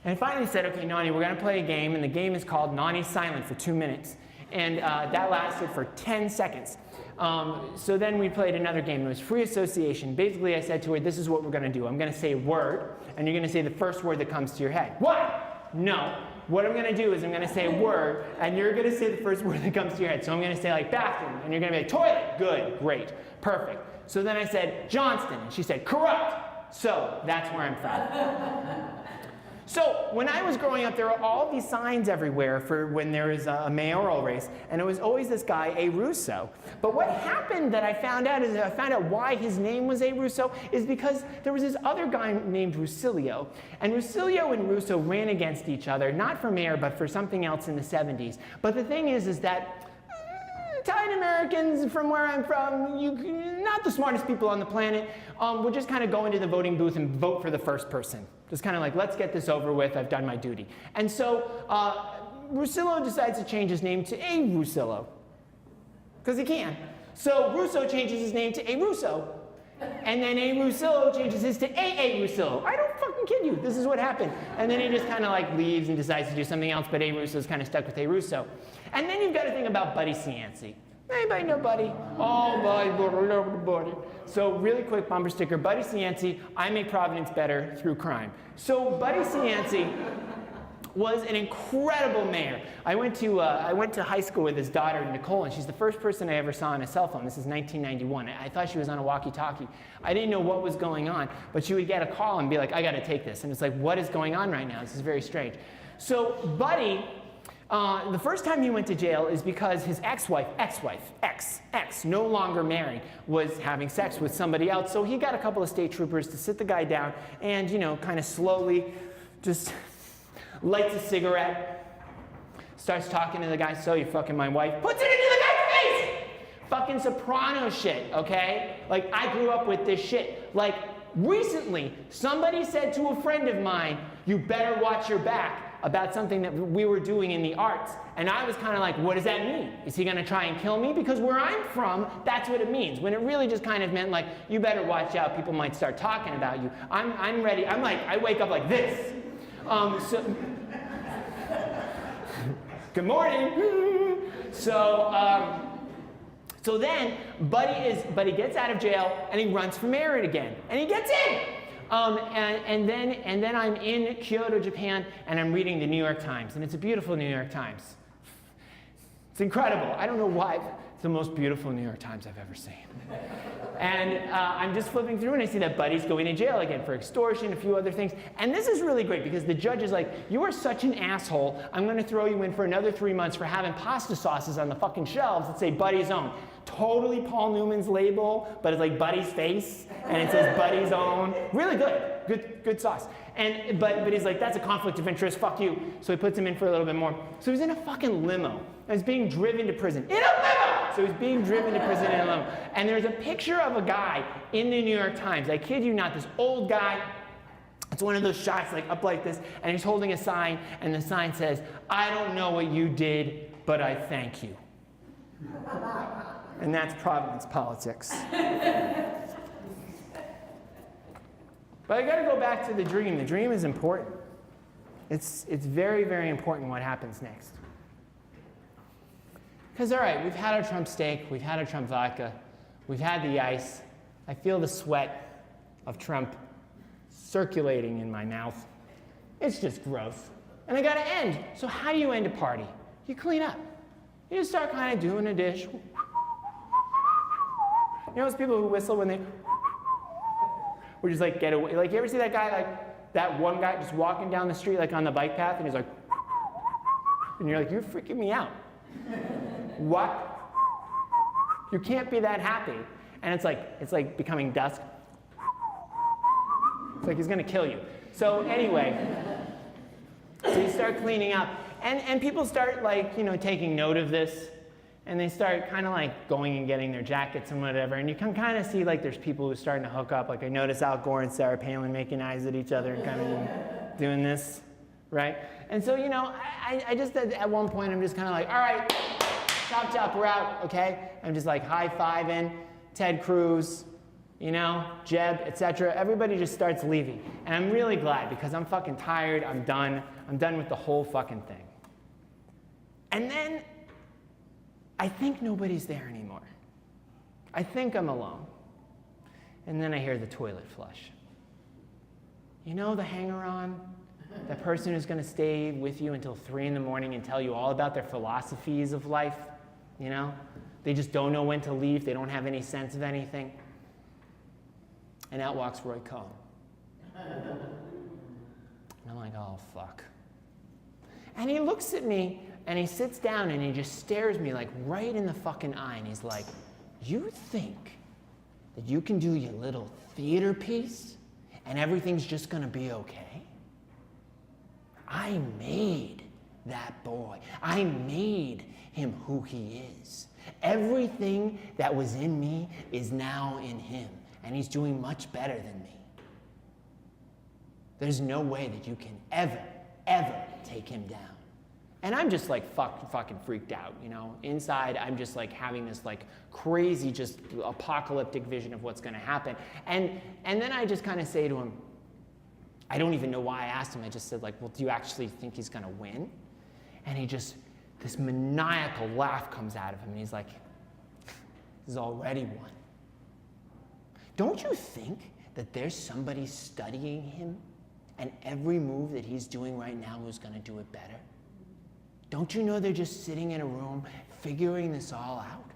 And I finally said, okay, Nani, we're going to play a game, and the game is called Nani's Silent for 2 minutes. And that lasted for 10 seconds. So then we played another game. It was free association. Basically, I said to her, this is what we're going to do. I'm going to say a word, and you're going to say the first word that comes to your head. What? No. What I'm going to do is I'm going to say a word, and you're going to say the first word that comes to your head. So I'm going to say, like, bathroom, and you're going to be like, toilet. Good. Great. Perfect. So then I said, Johnston, and she said, corrupt. So that's where I'm from. So when I was growing up, there were all these signs everywhere for when there is a mayoral race, and it was always this guy, A. Russo. But what happened that I found out why his name was A. Russo is because there was this other guy named Rusilio. And Rusilio and Russo ran against each other, not for mayor, but for something else in the 70s. But the thing is that Italian Americans, from where I'm from, not the smartest people on the planet, would just kind of go into the voting booth and vote for the first person. Just kind of like, let's get this over with, I've done my duty. And so Rusillo decides to change his name to A. Rusillo, because he can. So Russo changes his name to A. Russo, and then A. Rusillo changes his to A. Rusillo. I don't fucking kid you, this is what happened. And then he just kind of like leaves and decides to do something else, but A. Russo's kind of stuck with A. Russo. And then you've got to think about Buddy Cianci. Anybody know Buddy? Oh, Buddy. So really quick bumper sticker, Buddy Cianci, I make Providence better through crime. So Buddy Cianci was an incredible mayor. I went to high school with his daughter, Nicole, and she's the first person I ever saw on a cell phone. This is 1991. I thought she was on a walkie-talkie. I didn't know what was going on, but she would get a call and be like, I got to take this. And it's like, what is going on right now? This is very strange. So Buddy, the first time he went to jail is because his ex-wife, no longer married, was having sex with somebody else. So he got a couple of state troopers to sit the guy down and, kind of slowly just lights a cigarette, starts talking to the guy, so you're fucking my wife, puts it into the guy's face! Fucking Soprano shit, okay? Like, I grew up with this shit. Like, recently, somebody said to a friend of mine, you better watch your back, about something that we were doing in the arts. And I was kind of like, what does that mean? Is he going to try and kill me? Because where I'm from, that's what it means. When it really just kind of meant like, you better watch out, people might start talking about you. I'm ready. I'm like, I wake up like this. Good morning. So then Buddy gets out of jail and he runs for mayor again. And he gets in. And then I'm in Kyoto, Japan, and I'm reading the New York Times, and it's a beautiful New York Times. It's incredible. I don't know why. It's the most beautiful New York Times I've ever seen. And I'm just flipping through, and I see that Buddy's going to jail again for extortion, a few other things. And this is really great, because the judge is like, you are such an asshole, I'm going to throw you in for another 3 months for having pasta sauces on the fucking shelves that say Buddy's Own. Totally Paul Newman's label, but it's like Buddy's face, and it says Buddy's Own. Really good sauce. But he's like, that's a conflict of interest, fuck you. So he puts him in for a little bit more. So he's in a fucking limo, and he's being driven to prison. In a limo! So he's being driven to prison in a limo. And there's a picture of a guy in the New York Times. I kid you not, this old guy. It's one of those shots like up like this, and he's holding a sign, and the sign says, "I don't know what you did, but I thank you." And that's Providence politics. But I gotta go back to the dream. The dream is important. It's very, very important what happens next. Because, all right, we've had our Trump steak, we've had our Trump vodka, we've had the ice. I feel the sweat of Trump circulating in my mouth. It's just gross. And I gotta end. So how do you end a party? You clean up. You just start kind of doing a dish. You know those people who whistle when they, or just like get away? Like, you ever see that guy, like that one guy just walking down the street like on the bike path and he's like, and you're like, you're freaking me out. What? You can't be that happy. And it's like becoming dusk. It's like he's gonna kill you. So anyway, so you start cleaning up. And people start like, you know, taking note of this. And they start kind of like going and getting their jackets and whatever. And you can kind of see like there's people who are starting to hook up. Like I notice Al Gore and Sarah Palin making eyes at each other and kind of doing this, right? And so, you know, I just at one point I'm just kind of like, all right, chop chop, we're out, okay? I'm just like high-fiving Ted Cruz, you know, Jeb, etc. Everybody just starts leaving. And I'm really glad because I'm fucking tired, I'm done with the whole fucking thing. And then I think nobody's there anymore. I think I'm alone. And then I hear the toilet flush. You know the hanger-on? That person who's going to stay with you until 3 in the morning and tell you all about their philosophies of life, you know? They just don't know when to leave. They don't have any sense of anything. And out walks Roy Cohn. And I'm like, oh, fuck. And he looks at me, and he sits down, and he just stares me like right in the fucking eye, and he's like, you think that you can do your little theater piece, and everything's just gonna be okay? I made that boy. I made him who he is. Everything that was in me is now in him, and he's doing much better than me. There's no way that you can ever take him down. And I'm just like fucking freaked out, you know? Inside, I'm just like having this like crazy, just apocalyptic vision of what's gonna happen. And then I just kind of say to him, I don't even know why I asked him. I just said like, well, do you actually think he's gonna win? And he just, this maniacal laugh comes out of him, and he's like, he's already won. Don't you think that there's somebody studying him and every move that he's doing right now who's gonna do it better? Don't you know they're just sitting in a room figuring this all out?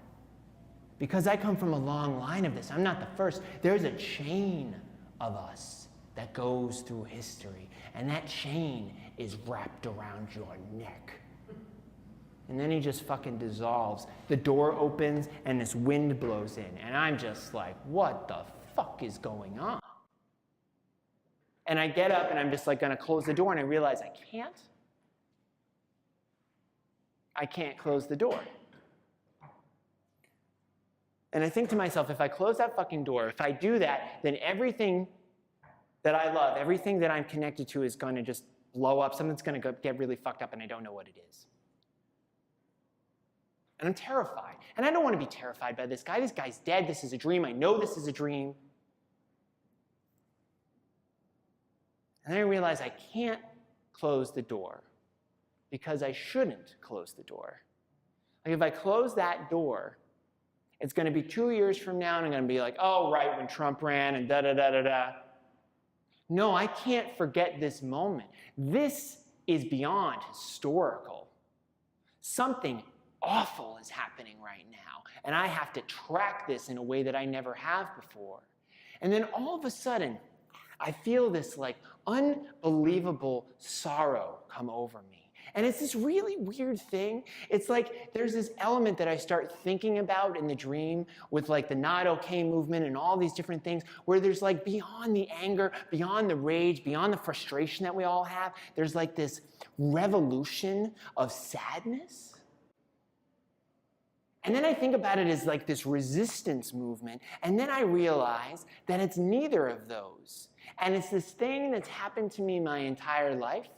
Because I come from a long line of this. I'm not the first. There's a chain of us that goes through history, and that chain is wrapped around your neck. And then he just fucking dissolves. The door opens, and this wind blows in, and I'm just like, what the fuck is going on? And I get up, and I'm just like gonna close the door, and I realize I can't close the door. And I think to myself, if I close that fucking door, if I do that, then everything that I love, everything that I'm connected to is going to just blow up. Something's going to get really fucked up, and I don't know what it is. And I'm terrified. And I don't want to be terrified by this guy. This guy's dead. This is a dream. I know this is a dream. And then I realize I can't close the door because I shouldn't close the door. Like if I close that door, it's going to be 2 years from now, and I'm going to be like, oh, right, when Trump ran and da-da-da-da-da. No, I can't forget this moment. This is beyond historical. Something awful is happening right now, and I have to track this in a way that I never have before. And then all of a sudden, I feel this like unbelievable sorrow come over me. And it's this really weird thing. It's like there's this element that I start thinking about in the dream with like the not okay movement and all these different things where there's like beyond the anger, beyond the rage, beyond the frustration that we all have, there's like this revolution of sadness. And then I think about it as like this resistance movement, and then I realize that it's neither of those. And it's this thing that's happened to me my entire life,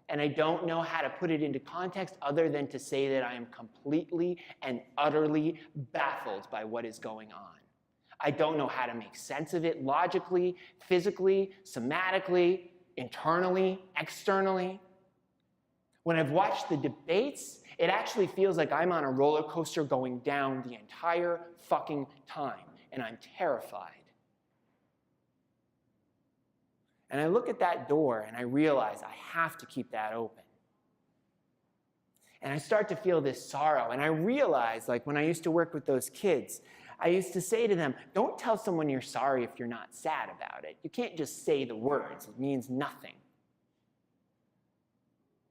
and I don't know how to put it into context other than to say that I am completely and utterly baffled by what is going on. I don't know how to make sense of it logically, physically, somatically, internally, externally. When I've watched the debates, it actually feels like I'm on a roller coaster going down the entire fucking time, and I'm terrified. And I look at that door and I realize I have to keep that open. And I start to feel this sorrow, and I realize, like when I used to work with those kids, I used to say to them, don't tell someone you're sorry if you're not sad about it. You can't just say the words. It means nothing.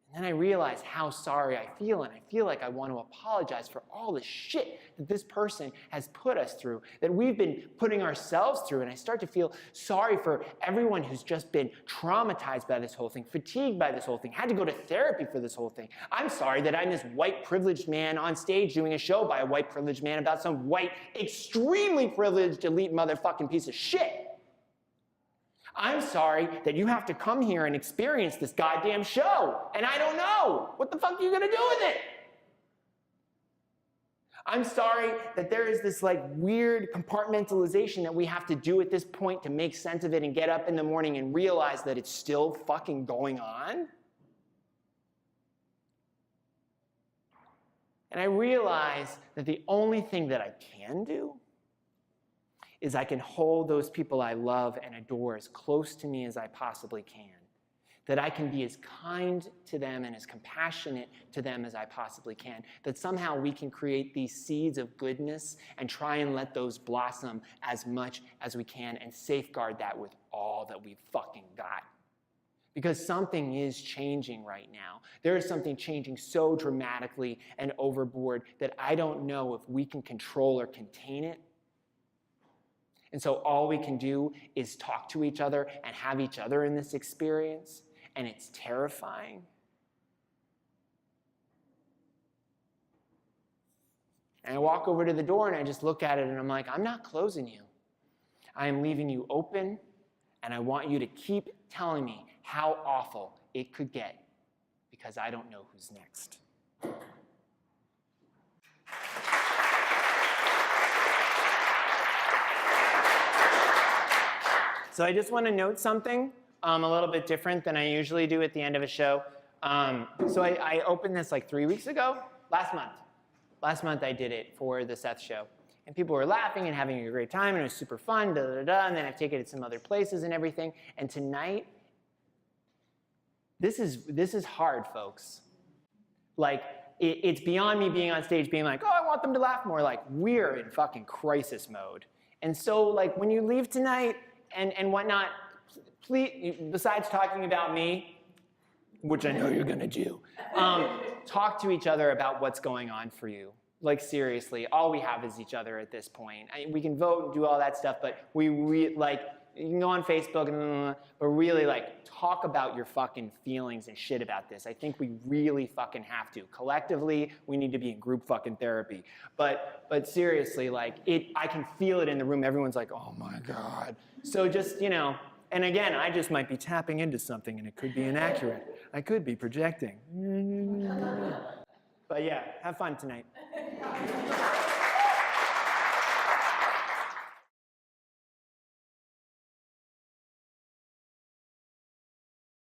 And then I realize how sorry I feel, and I feel like I want to apologize for all the shit that this person has put us through, that we've been putting ourselves through, and I start to feel sorry for everyone who's just been traumatized by this whole thing, fatigued by this whole thing, had to go to therapy for this whole thing. I'm sorry that I'm this white privileged man on stage doing a show by a white privileged man about some white, extremely privileged, elite motherfucking piece of shit. I'm sorry that you have to come here and experience this goddamn show, and I don't know. What the fuck are you gonna do with it? I'm sorry that there is this like weird compartmentalization that we have to do at this point to make sense of it and get up in the morning and realize that it's still fucking going on. And I realize that the only thing that I can do is I can hold those people I love and adore as close to me as I possibly can. That I can be as kind to them and as compassionate to them as I possibly can. That somehow we can create these seeds of goodness and try and let those blossom as much as we can and safeguard that with all that we've fucking got. Because something is changing right now. There is something changing so dramatically and overboard that I don't know if we can control or contain it. And so all we can do is talk to each other and have each other in this experience, and it's terrifying. And I walk over to the door and I just look at it and I'm like, I'm not closing you. I am leaving you open, and I want you to keep telling me how awful it could get, because I don't know who's next. So I just want to note something a little bit different than I usually do at the end of a show. So I opened this like 3 weeks ago, last month. Last month I did it for the Seth show. And people were laughing and having a great time, and it was super fun, and then I've taken it to some other places and everything. And tonight, this is hard, folks. Like, it's beyond me being on stage being like, oh, I want them to laugh more. Like, we're in fucking crisis mode. And so, like, when you leave tonight, and whatnot, please, besides talking about me, which I know you're gonna do, talk to each other about what's going on for you. Like, seriously, all we have is each other at this point. We can vote and do all that stuff, but you can go on Facebook, but really, like, talk about your fucking feelings and shit about this. I think we really fucking have to. Collectively, we need to be in group fucking therapy. But seriously, like, I can feel it in the room. Everyone's like, oh my God. So just, and again, I just might be tapping into something, and it could be inaccurate. I could be projecting. But yeah, have fun tonight.